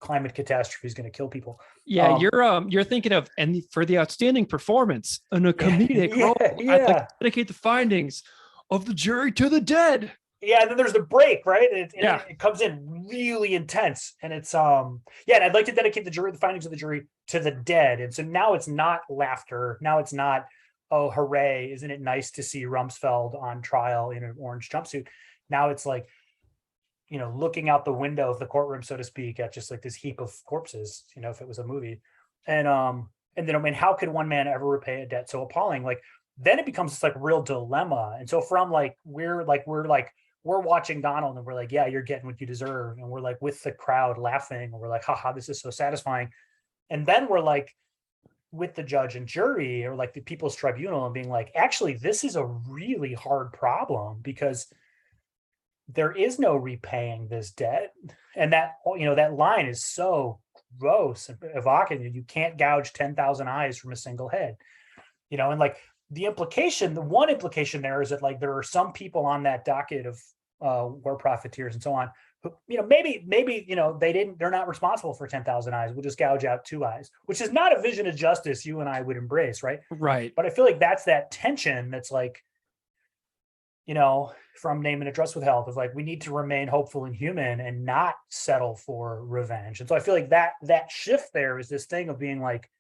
climate catastrophe is going to kill people. Yeah, you're thinking of, and for the outstanding performance in a comedic role, I'd like to dedicate the findings of the jury to the dead. Yeah, and then there's the break, right? It comes in really intense, and it's and I'd like to dedicate the findings of the jury to the dead. And so now it's not laughter. Now it's not, oh hooray, isn't it nice to see Rumsfeld on trial in an orange jumpsuit? Now it's like, looking out the window of the courtroom, so to speak, at just like this heap of corpses, if it was a movie. And then, how could one man ever repay a debt so appalling? Like, then it becomes this like real dilemma. And so from like, we're watching Donald and we're like, yeah, you're getting what you deserve. And we're like with the crowd laughing, and we're like, haha, this is so satisfying. And then we're like with the judge and jury, or like the People's Tribunal, and being like, actually, this is a really hard problem because there is no repaying this debt. And that, that line is so gross and evocative. You can't gouge 10,000 eyes from a single head, and like the one implication there is that like there are some people on that docket of war profiteers and so on who, maybe they're not responsible for 10,000 eyes. We'll just gouge out 2 eyes, which is not a vision of justice you and I would embrace, right? Right. But I feel like that's that tension that's like, from Name and Address Withheld, of like, we need to remain hopeful and human and not settle for revenge. And so I feel like that shift there is this thing of being like,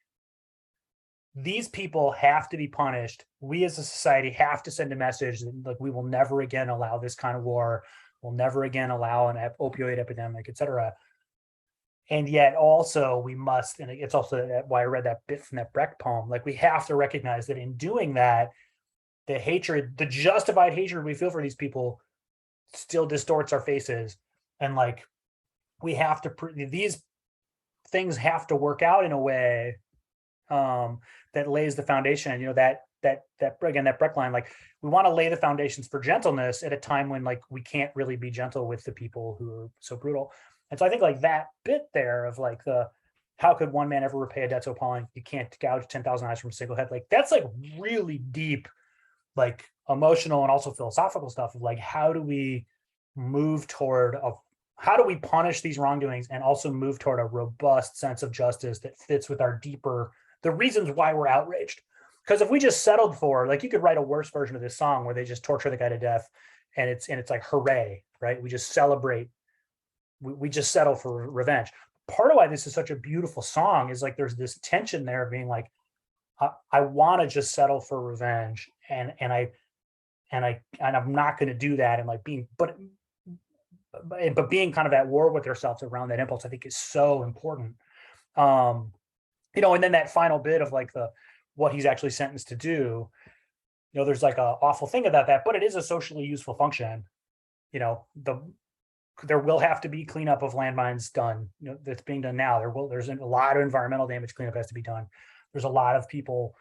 these people have to be punished. We as a society have to send a message that like we will never again allow this kind of war. We'll never again allow an opioid epidemic, etc. And yet also we must, and it's also why I read that bit from that Brecht poem, like we have to recognize that in doing that, the hatred, the justified hatred we feel for these people still distorts our faces. And like, we have to, these things have to work out in a way that lays the foundation, you know, that again, that Brecht line, like we want to lay the foundations for gentleness at a time when like we can't really be gentle with the people who are so brutal. And so I think like that bit there of like how could one man ever repay a debt so appalling? You can't gouge 10,000 eyes from a single head. Like that's like really deep, like emotional and also philosophical stuff of like, how do we move toward how do we punish these wrongdoings and also move toward a robust sense of justice that fits with our deeper, the reasons why we're outraged. Because if we just settled for, like, you could write a worse version of this song where they just torture the guy to death and it's like, hooray, right? We just celebrate. We just settle for revenge. Part of why this is such a beautiful song is like, there's this tension there of being like, I want to just settle for revenge. And I'm not going to do that. And like being, but being kind of at war with yourself around that impulse, I think is so important. You know, and then that final bit of like what he's actually sentenced to do, you know, there's like a awful thing about that, but it is a socially useful function. You know, there will have to be cleanup of landmines done, you know, that's being done now. There's a lot of environmental damage cleanup has to be done. There's a lot of people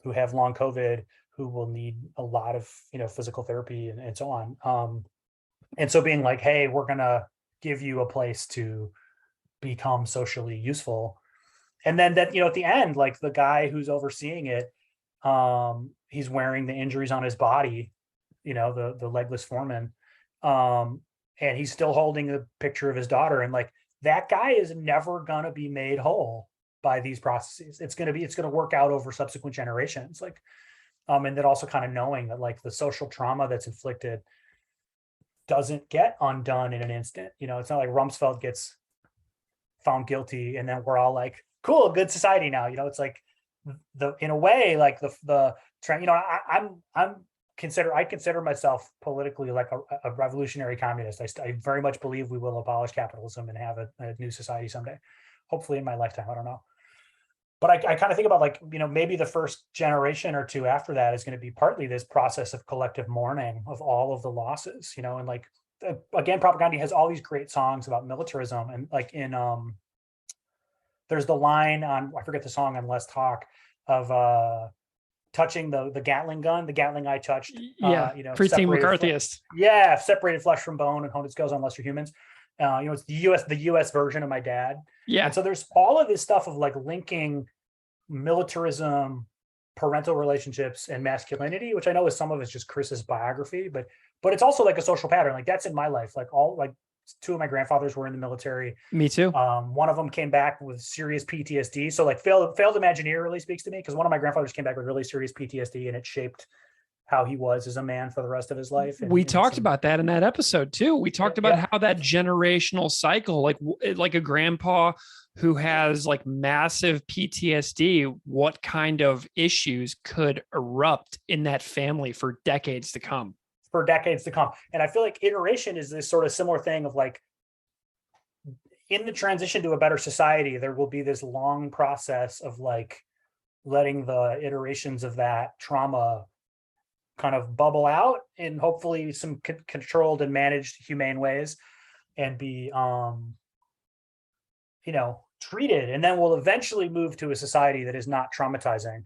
who have long COVID who will need a lot of, you know, physical therapy and so on. And so being like, hey, we're going to give you a place to become socially useful. And then that, you know, at the end, like the guy who's overseeing it, he's wearing the injuries on his body, you know, the legless foreman. And he's still holding a picture of his daughter. And like, that guy is never going to be made whole by these processes. It's going to work out over subsequent generations. Like, and then also kind of knowing that like the social trauma that's inflicted doesn't get undone in an instant. You know, it's not like Rumsfeld gets found guilty and then we're all like, cool, good society now. You know, it's like in a way, like the trend, you know, I consider myself politically like a revolutionary communist. I very much believe we will abolish capitalism and have a new society someday, hopefully in my lifetime. I don't know. But I kind of think about like, you know, maybe the first generation or two after that is going to be partly this process of collective mourning of all of the losses, you know, and like, again, Propaganda has all these great songs about militarism. And like there's the line on, I forget the song on Let's Talk of touching the Gatling gun, the Gatling I touched. Yeah, you know, preteen McCarthyist. Yeah, separated flesh from bone and honed its scales on lesser humans. You know, it's the US version of my dad. Yeah. And so there's all of this stuff of like linking militarism, parental relationships, and masculinity, which I know is some of it's just Chris's biography, but it's also like a social pattern. Like that's in my life. Like two of my grandfathers were in the military. Me too. One of them came back with serious PTSD. So like failed Imagineer really speaks to me because one of my grandfathers came back with really serious PTSD and it shaped how he was as a man for the rest of his life. And, we talked about that in that episode too. We talked about how that generational cycle, like a grandpa who has like massive PTSD, what kind of issues could erupt in that family for decades to come. And I feel like iteration is this sort of similar thing of like, in the transition to a better society, there will be this long process of like letting the iterations of that trauma kind of bubble out in hopefully some controlled and managed humane ways and be, you know, treated. And then we'll eventually move to a society that is not traumatizing.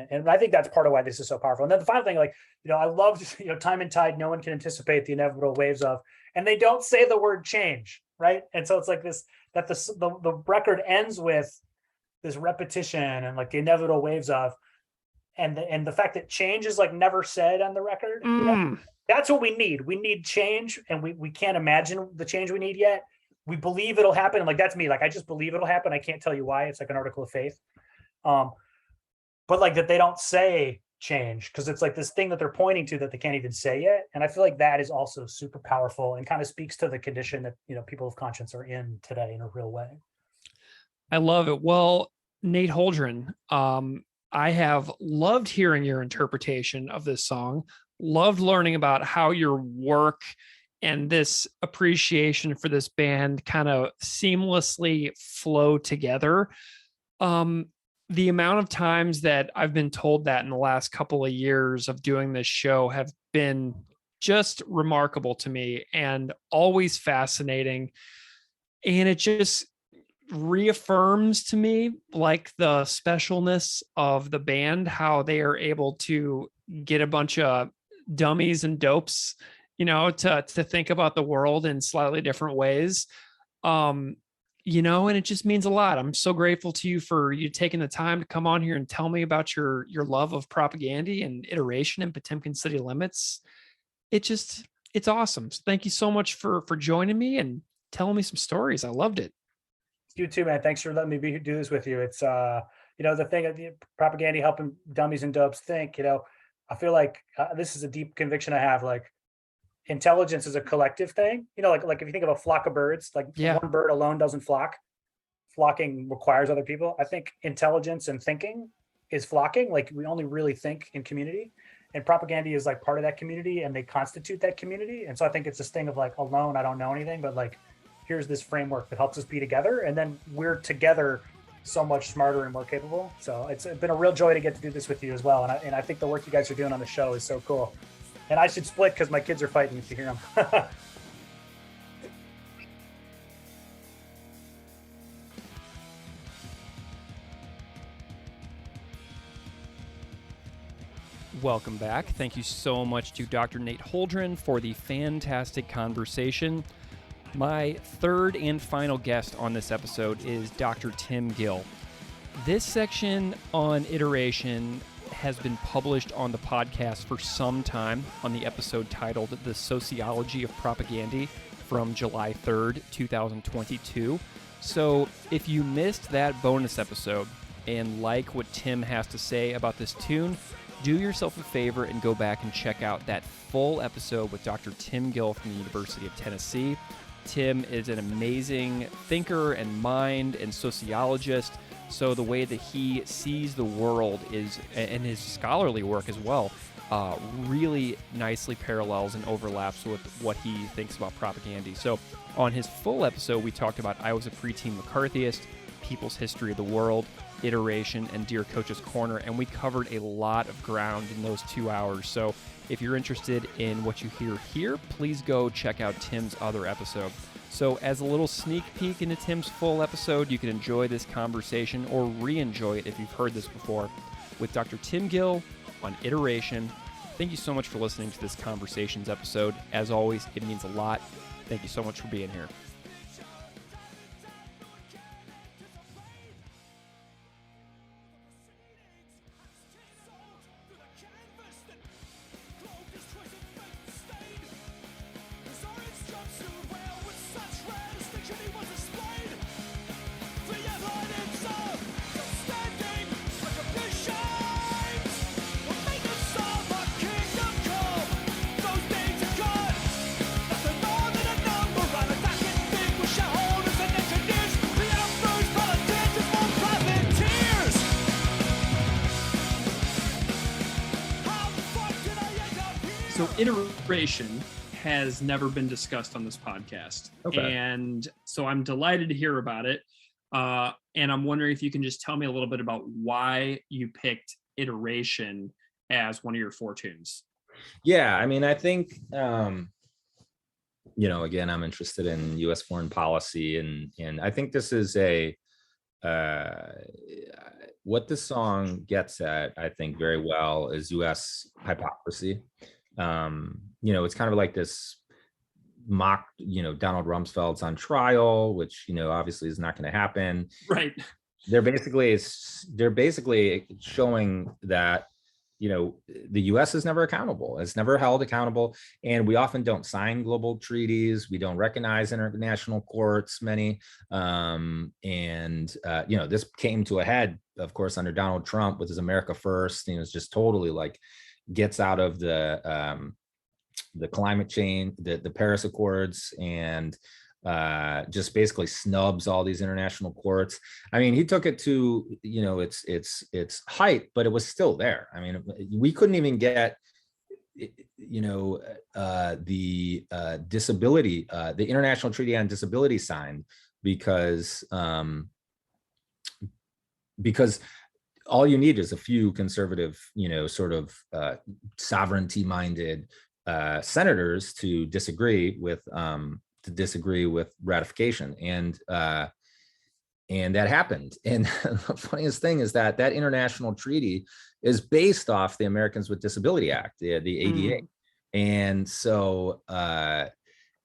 And I think that's part of why this is so powerful. And then the final thing, like, you know, I love, you know, time and tide, no one can anticipate the inevitable waves of, and they don't say the word change, right? And so it's like this, that the record ends with this repetition and like the inevitable waves of, and the fact that change is like never said on the record. You know, that's what we need. We need change, and we can't imagine the change we need yet. We believe it'll happen. And like, that's me. Like, I just believe it'll happen. I can't tell you why. It's like an article of faith. But like that they don't say change because it's like this thing that they're pointing to that they can't even say yet. And I feel like that is also super powerful and kind of speaks to the condition that, you know, people of conscience are in today in a real way. I love it. Well, Nate Holdren, I have loved hearing your interpretation of this song, loved learning about how your work and this appreciation for this band kind of seamlessly flow together. The amount of times that I've been told that in the last couple of years of doing this show have been just remarkable to me and always fascinating. And it just reaffirms to me like the specialness of the band, how they are able to get a bunch of dummies and dopes, to think about the world in slightly different ways. And it just means a lot. I'm so grateful to you for you taking the time to come on here and tell me about your love of Propaganda and Iteration and Potemkin City Limits. It's awesome. So thank you so much for joining me and telling me some stories. I loved it. You too, man. Thanks for letting me do this with you. It's the thing of the Propaganda helping dummies and dopes think. I feel like this is a deep conviction I have. Like, intelligence is a collective thing. Like if you think of a flock of birds, like one bird alone doesn't flock. Flocking requires other people. I think intelligence and thinking is flocking. Like, we only really think in community, and Propaganda is like part of that community, and they constitute that community. And so I think it's this thing of like, alone, I don't know anything, but like, here's this framework that helps us be together, and then we're together so much smarter and more capable. So it's been a real joy to get to do this with you as well. And I think the work you guys are doing on the show is so cool. And I should split because my kids are fighting if you hear them. Welcome back. Thank you so much to Dr. Nate Holdren for the fantastic conversation. My third and final guest on this episode is Dr. Tim Gill. This section on Iteration has been published on the podcast for some time on the episode titled The Sociology of Propaganda from July 3rd, 2022. So if you missed that bonus episode and like what Tim has to say about this tune, do yourself a favor and go back and check out that full episode with Dr. Tim Gill from the University of Tennessee. Tim is an amazing thinker and mind and sociologist. So the way that he sees the world and his scholarly work as well, really nicely parallels and overlaps with what he thinks about propaganda. So on his full episode, we talked about I Was a Preteen McCarthyist, People's History of the World, Iteration, and Dear Coach's Corner, and we covered a lot of ground in those 2 hours. So if you're interested in what you hear here, please go check out Tim's other episode. So as a little sneak peek into Tim's full episode, you can enjoy this conversation or re-enjoy it if you've heard this before with Dr. Tim Gill on Iteration. Thank you so much for listening to this Conversations episode. As always, it means a lot. Thank you so much for being here. So iteration has never been discussed on this podcast. Okay. And so I'm delighted to hear about it. And I'm wondering if you can just tell me a little bit about why you picked iteration as one of your four tunes. Yeah, I mean, I think, again, I'm interested in U.S. foreign policy, and I think this is what this song gets at, I think, very well is U.S. hypocrisy. It's kind of like this mock, Donald Rumsfeld's on trial, which, obviously is not going to happen. Right. They're basically showing that, the U.S. is never accountable. It's never held accountable. And we often don't sign global treaties. We don't recognize international courts, many. This came to a head, of course, under Donald Trump with his America First. It's just totally gets out of the climate change, the Paris Accords, and just basically snubs all these international courts. I mean, he took it to, you know, its height, but it was still there. I mean, we couldn't even get, you know, the disability, the International Treaty on Disability signed because all you need is a few conservative, you know, sort of sovereignty-minded senators to disagree with ratification, and that happened. And the funniest thing is that international treaty is based off the Americans with Disability Act, the ADA, and so.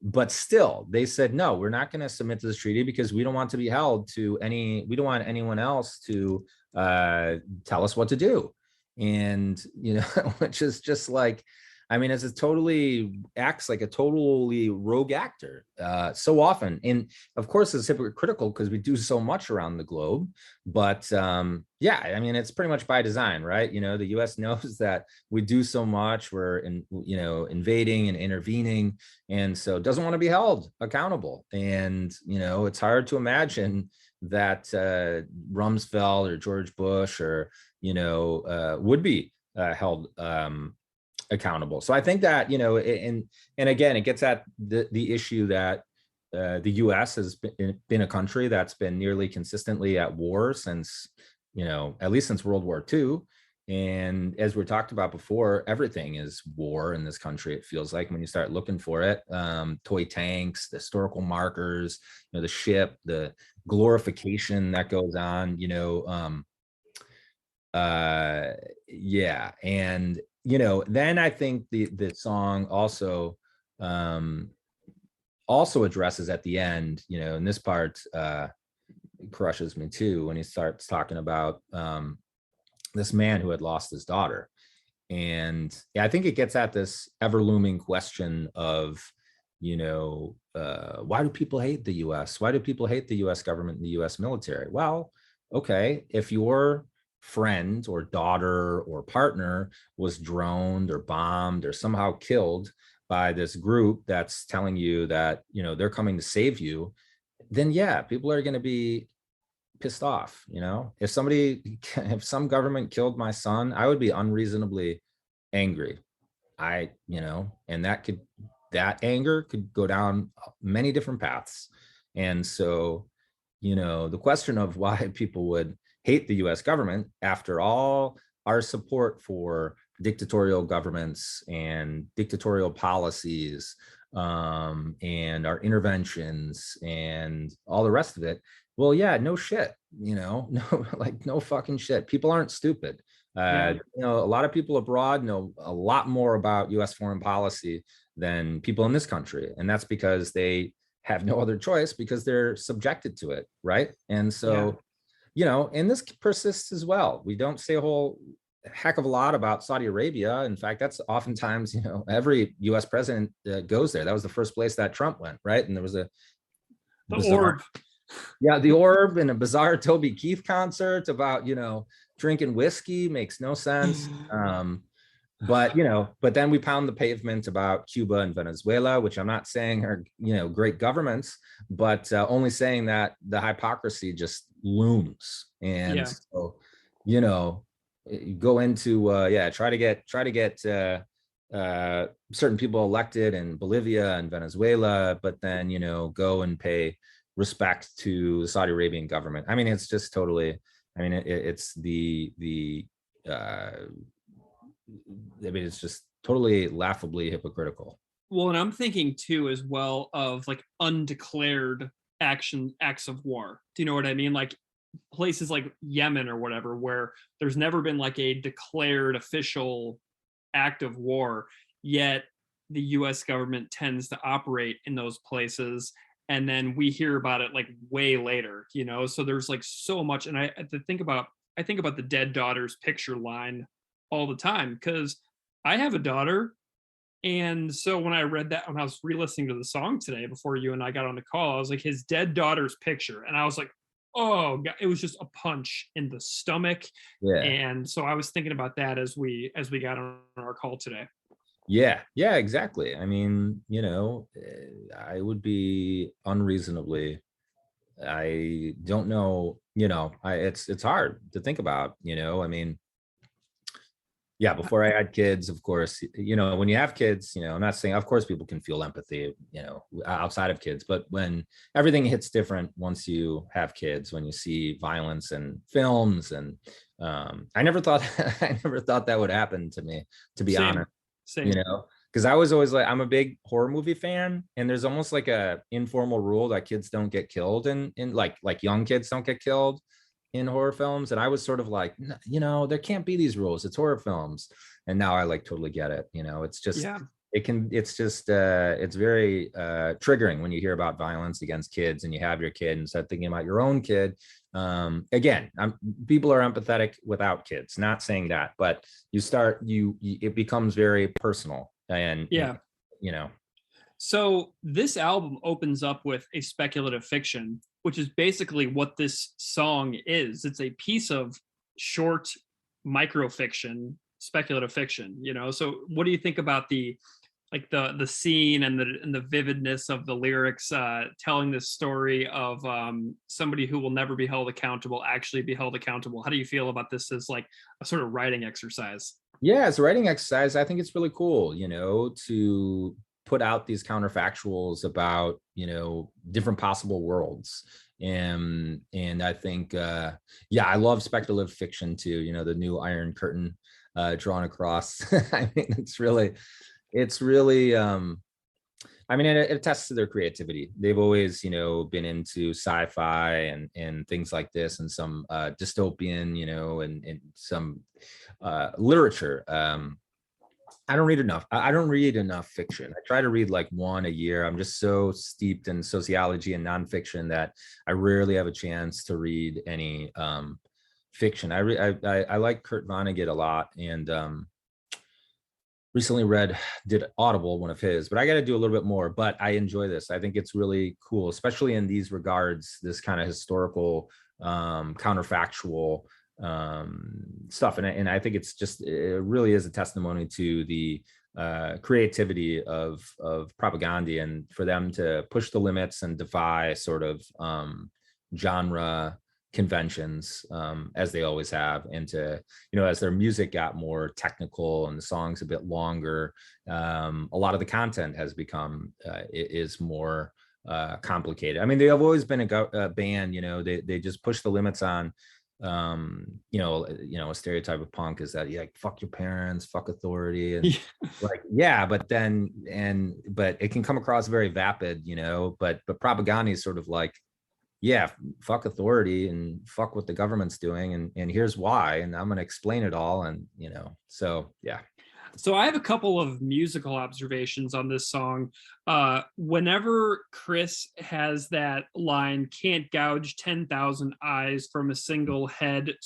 But still, they said, no, we're not going to submit to this treaty because we don't want to be held to any. We don't want anyone else to tell us what to do, and you know, which is just like, I mean, acts like a totally rogue actor so often. And of course, it's hypocritical because we do so much around the globe. But yeah, I mean, it's pretty much by design, right? You know, the U.S. knows that we do so much. We're invading and intervening, and so it doesn't want to be held accountable. And you know, it's hard to imagine that Rumsfeld or George Bush or would be held accountable. So I think that, you know, and again, it gets at the issue that the U.S. has been a country that's been nearly consistently at war since, you know, at least since World War II. And as we talked about before, everything is war in this country. It feels like when you start looking for it, toy tanks, the historical markers, you know, the ship, the glorification that goes on, you know, yeah. And you know, then I think the song also addresses at the end, you know, and this part crushes me too, when he starts talking about this man who had lost his daughter. And yeah, I think it gets at this ever looming question of, you know, why do people hate the US? Why do people hate the US government and the US military? Well, okay, if your friend or daughter or partner was droned or bombed or somehow killed by this group that's telling you that, you know, they're coming to save you, then yeah, people are going to be pissed off. You know, if some government killed my son, I would be unreasonably angry. And that anger could go down many different paths. And so, you know, the question of why people would hate the US government after all our support for dictatorial governments and dictatorial policies, and our interventions and all the rest of it. Well, yeah, no shit, you know, no fucking shit. People aren't stupid. You know, a lot of people abroad know a lot more about US foreign policy than people in this country. And that's because they have no other choice because they're subjected to it. Right. And so, you know, and this persists as well. We don't say a whole heck of a lot about Saudi Arabia. In fact, that's oftentimes, you know, every US president goes there. That was the first place that Trump went. Right. And there was the orb. Yeah, the orb and a bizarre Toby Keith concert about, you know, drinking whiskey makes no sense. But, you know, but then we pound the pavement about Cuba and Venezuela, which I'm not saying are, you know, great governments, but only saying that the hypocrisy just looms. And so, you know, go into, try to get certain people elected in Bolivia and Venezuela, but then, you know, go and pay respect to the Saudi Arabian government. I mean, it's just totally, I mean, it's it's just totally laughably hypocritical. Well, and I'm thinking too, as well, of like undeclared acts of war. Do you know what I mean? Like places like Yemen or whatever, where there's never been like a declared official act of war, yet the US government tends to operate in those places. And then we hear about it like way later, you know? So there's like so much. And I think about the dead daughter's picture line all the time, because I have a daughter. And so when I read that, when I was re-listening to the song today before you and I got on the call, I was like, his dead daughter's picture. And I was like, oh God, it was just a punch in the stomach. Yeah. And so I was thinking about that as we got on our call today. Yeah, exactly. I mean, I would be unreasonably, I don't know, it's hard to think about, I mean, yeah, before I had kids, of course, when you have kids, I'm not saying, of course, people can feel empathy, outside of kids, but when everything hits different once you have kids, when you see violence in films, and I never thought, I never thought that would happen to me, to be Same, honest, same. because I was always like, I'm a big horror movie fan, and there's almost like a informal rule that kids don't get killed, in like young kids don't get killed in horror films. And I was sort of like, there can't be these rules, it's horror films. And now I like totally get it. It's just, Yeah. it's very triggering when you hear about violence against kids, and you have your kid and start thinking about your own kid. Again, people are empathetic without kids, not saying that, but it becomes very personal. And Yeah. you know So this album opens up with a speculative fiction, which is basically what this song is. It's a piece of short microfiction, speculative fiction, So what do you think about the scene and the vividness of the lyrics, telling this story of somebody who will never be held accountable actually be held accountable? How do you feel about this as like a sort of writing exercise? Yeah, as a writing exercise, I think it's really cool, to put out these counterfactuals about, different possible worlds. And I think, I love speculative fiction too, the new Iron Curtain drawn across. I mean, it's really, I mean, it attests to their creativity. They've always, been into sci-fi and things like this, and some dystopian, and some literature. I don't read enough. I don't read enough fiction. I try to read like one a year. I'm just so steeped in sociology and nonfiction that I rarely have a chance to read any fiction. I like Kurt Vonnegut a lot, and recently did Audible, one of his, but I got to do a little bit more. But I enjoy this. I think it's really cool, especially in these regards, this kind of historical, counterfactual stuff. And I think it really is a testimony to the creativity of propaganda, and for them to push the limits and defy sort of genre conventions, as they always have, and to, as their music got more technical and the songs a bit longer, a lot of the content has become is more complicated. I mean, they have always been a band, they just push the limits on, a stereotype of punk is that, yeah, fuck your parents, fuck authority, and but it can come across very vapid, but propaganda is sort of like, yeah, fuck authority and fuck what the government's doing, and here's why, and I'm going to explain it all, and so yeah. So I have a couple of musical observations on this song. Whenever Chris has that line, "Can't gouge 10,000 eyes from a single head,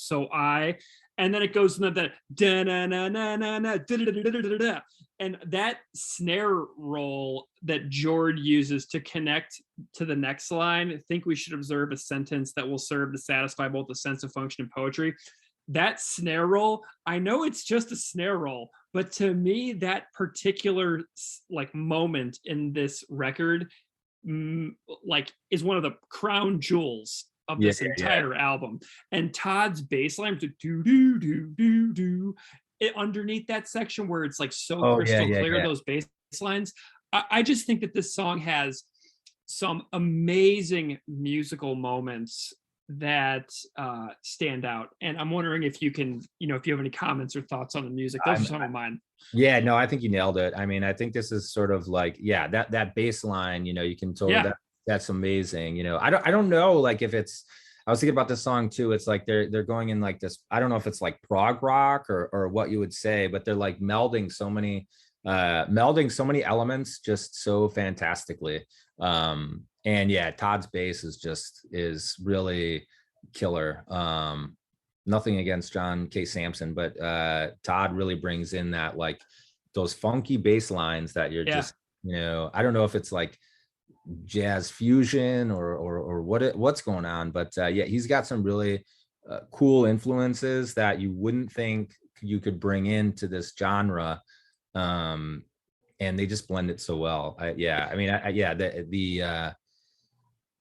and then it goes into that da na na na na na da da da da da, and that snare roll that Jord uses to connect to the next line. I think we should observe a sentence that will serve to satisfy both the sense of function and poetry. That snare roll, I know it's just a snare roll, but to me, that particular like moment in this record, like, is one of the crown jewels of this entire album. And Todd's bass line, do do do do do, underneath that section where it's like so crystal clear, those bass lines. I just think that this song has some amazing musical moments that stand out, and I'm wondering if you can, if you have any comments or thoughts on the music. Those are some of mine. Yeah, no, I think you nailed it. I mean, I think this is sort of like, that bass line, you can totally, that's amazing. I don't know, like, if it's, I was thinking about this song too. It's like they're going in like this, I don't know if it's like prog rock or what you would say, but they're like melding so many elements just so fantastically. And yeah, Todd's bass is really killer. Nothing against John K. Sampson, but Todd really brings in that, like, those funky bass lines that you're just, I don't know if it's like jazz fusion or what's going on, but he's got some really cool influences that you wouldn't think you could bring into this genre. and they just blend it so well.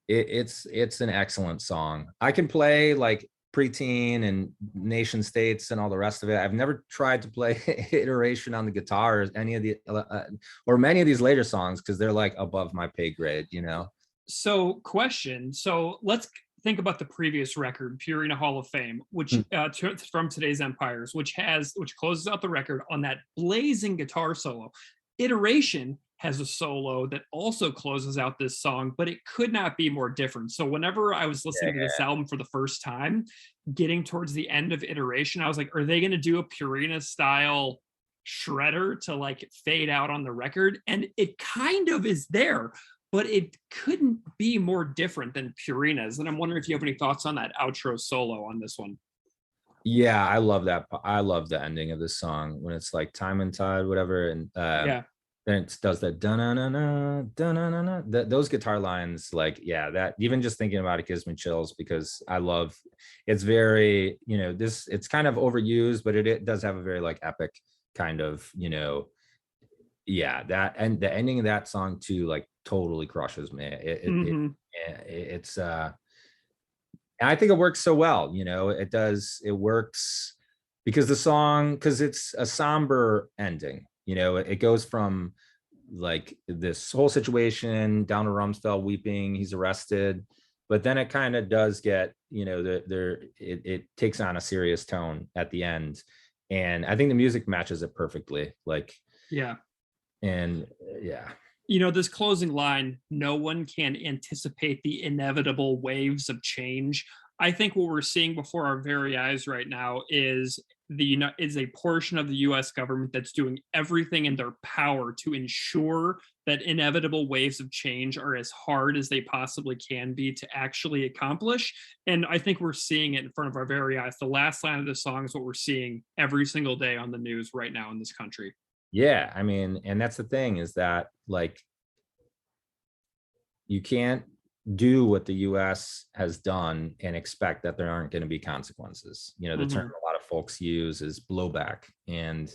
It's an excellent song. I can play like Preteen and Nation States and all the rest of it. I've never tried to play Iteration on the guitar or any of the or many of these later songs, because they're like above my pay grade, you know. So question. So let's think about the previous record, Purina Hall of Fame, which from Today's Empires, which closes out the record on that blazing guitar solo. Iteration has a solo that also closes out this song, but it could not be more different. So whenever I was listening to this album for the first time, getting towards the end of Iteration, I was like, are they going to do a Purina style shredder to like fade out on the record? And it kind of is there, but it couldn't be more different than Purina's. And I'm wondering if you have any thoughts on that outro solo on this one. Yeah, I love that. I love the ending of this song when it's like Time and Tide, whatever. And then it does that da-na-na-na, da-na-na-na. Those guitar lines, like, yeah, that even just thinking about it gives me chills, because I love, it's very, you know, it's kind of overused, but it does have a very like epic kind of, you know, yeah, that, and the ending of that song too, like totally crushes me. It's and I think it works so well, you know, it works because because it's a somber ending. You know, it goes from like this whole situation down to Rumsfeld weeping, he's arrested, but then it kind of does get, you know, it takes on a serious tone at the end. And I think the music matches it perfectly. Like, yeah. And yeah. You know, this closing line, no one can anticipate the inevitable waves of change. I think what we're seeing before our very eyes right now is a portion of the U.S. government that's doing everything in their power to ensure that inevitable waves of change are as hard as they possibly can be to actually accomplish. And I think we're seeing it in front of our very eyes. The last line of the song is what we're seeing every single day on the news right now in this country. Yeah, I mean, and that's the thing, is that like you can't do what the US has done and expect that there aren't going to be consequences. You know, the term a lot of folks use is blowback. And,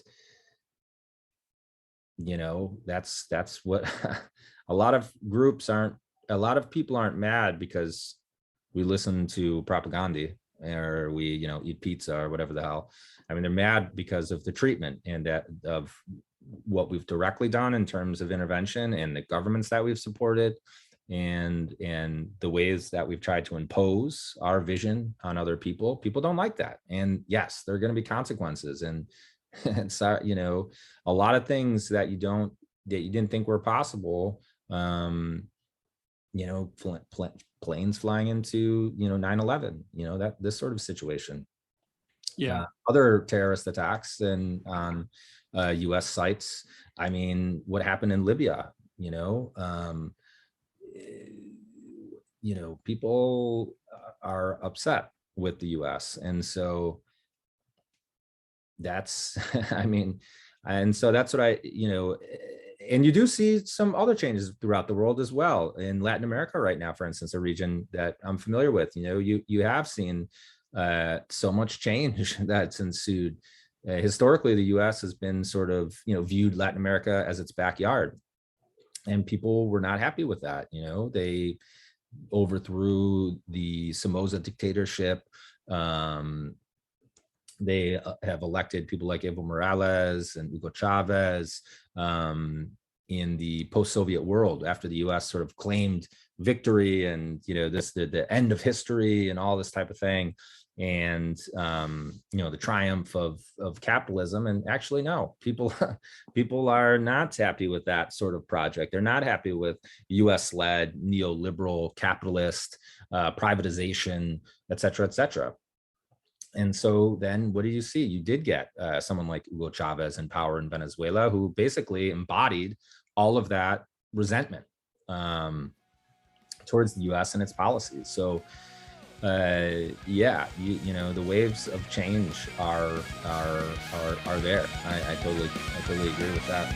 you know, that's what a lot of people aren't mad because we listen to propaganda or we, you know, eat pizza or whatever the hell. I mean, they're mad because of the treatment and of what we've directly done in terms of intervention and the governments that we've supported and the ways that we've tried to impose our vision on other people. People don't like that. And yes, there are going to be consequences. And so, you know, a lot of things that you didn't think were possible, you know, planes flying into, you know, 9/11, you know, this sort of situation. Yeah. Other terrorist attacks and on US sites. I mean, what happened in Libya, you know, people are upset with the US. And so that's, I mean, and so that's what you know, and you do see some other changes throughout the world as well. In Latin America right now, for instance, a region that I'm familiar with, you know, you have seen so much change that's ensued. Historically, the US has been sort of, you know, viewed Latin America as its backyard. And people were not happy with that. You know, they overthrew the Somoza dictatorship. They have elected people like Evo Morales and Hugo Chavez in the post-Soviet world after the US sort of claimed victory and, you know, the end of history and all this type of thing. And you know, the triumph of capitalism. And actually, no, people are not happy with that sort of project. They're not happy with US-led neoliberal capitalist privatization, et cetera, et cetera. And so then what do you see? You did get someone like Hugo Chavez in power in Venezuela, who basically embodied all of that resentment towards the US and its policies. So yeah, you know, the waves of change are there. I totally agree with that.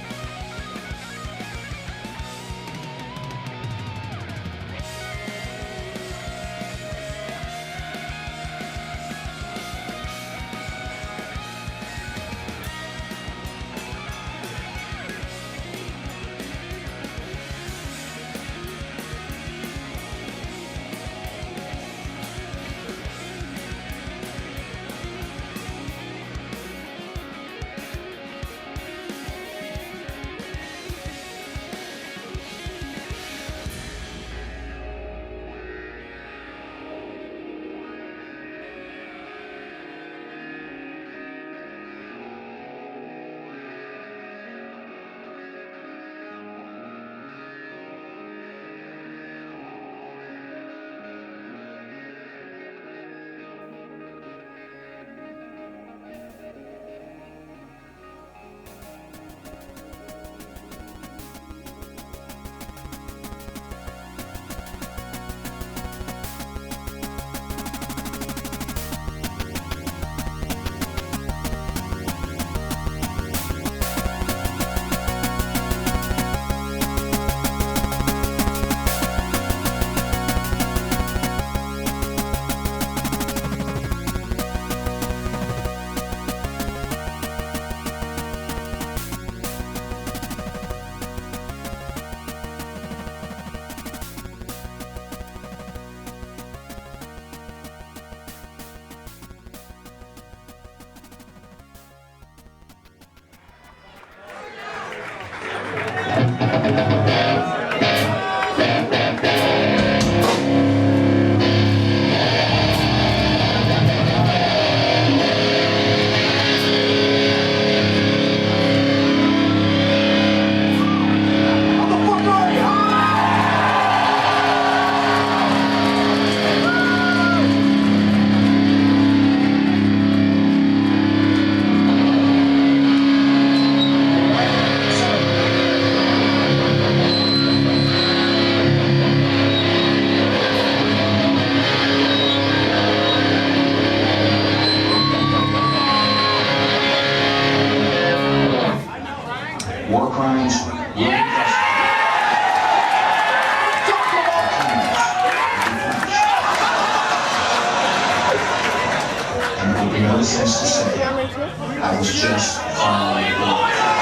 be no sense to say I was just following along.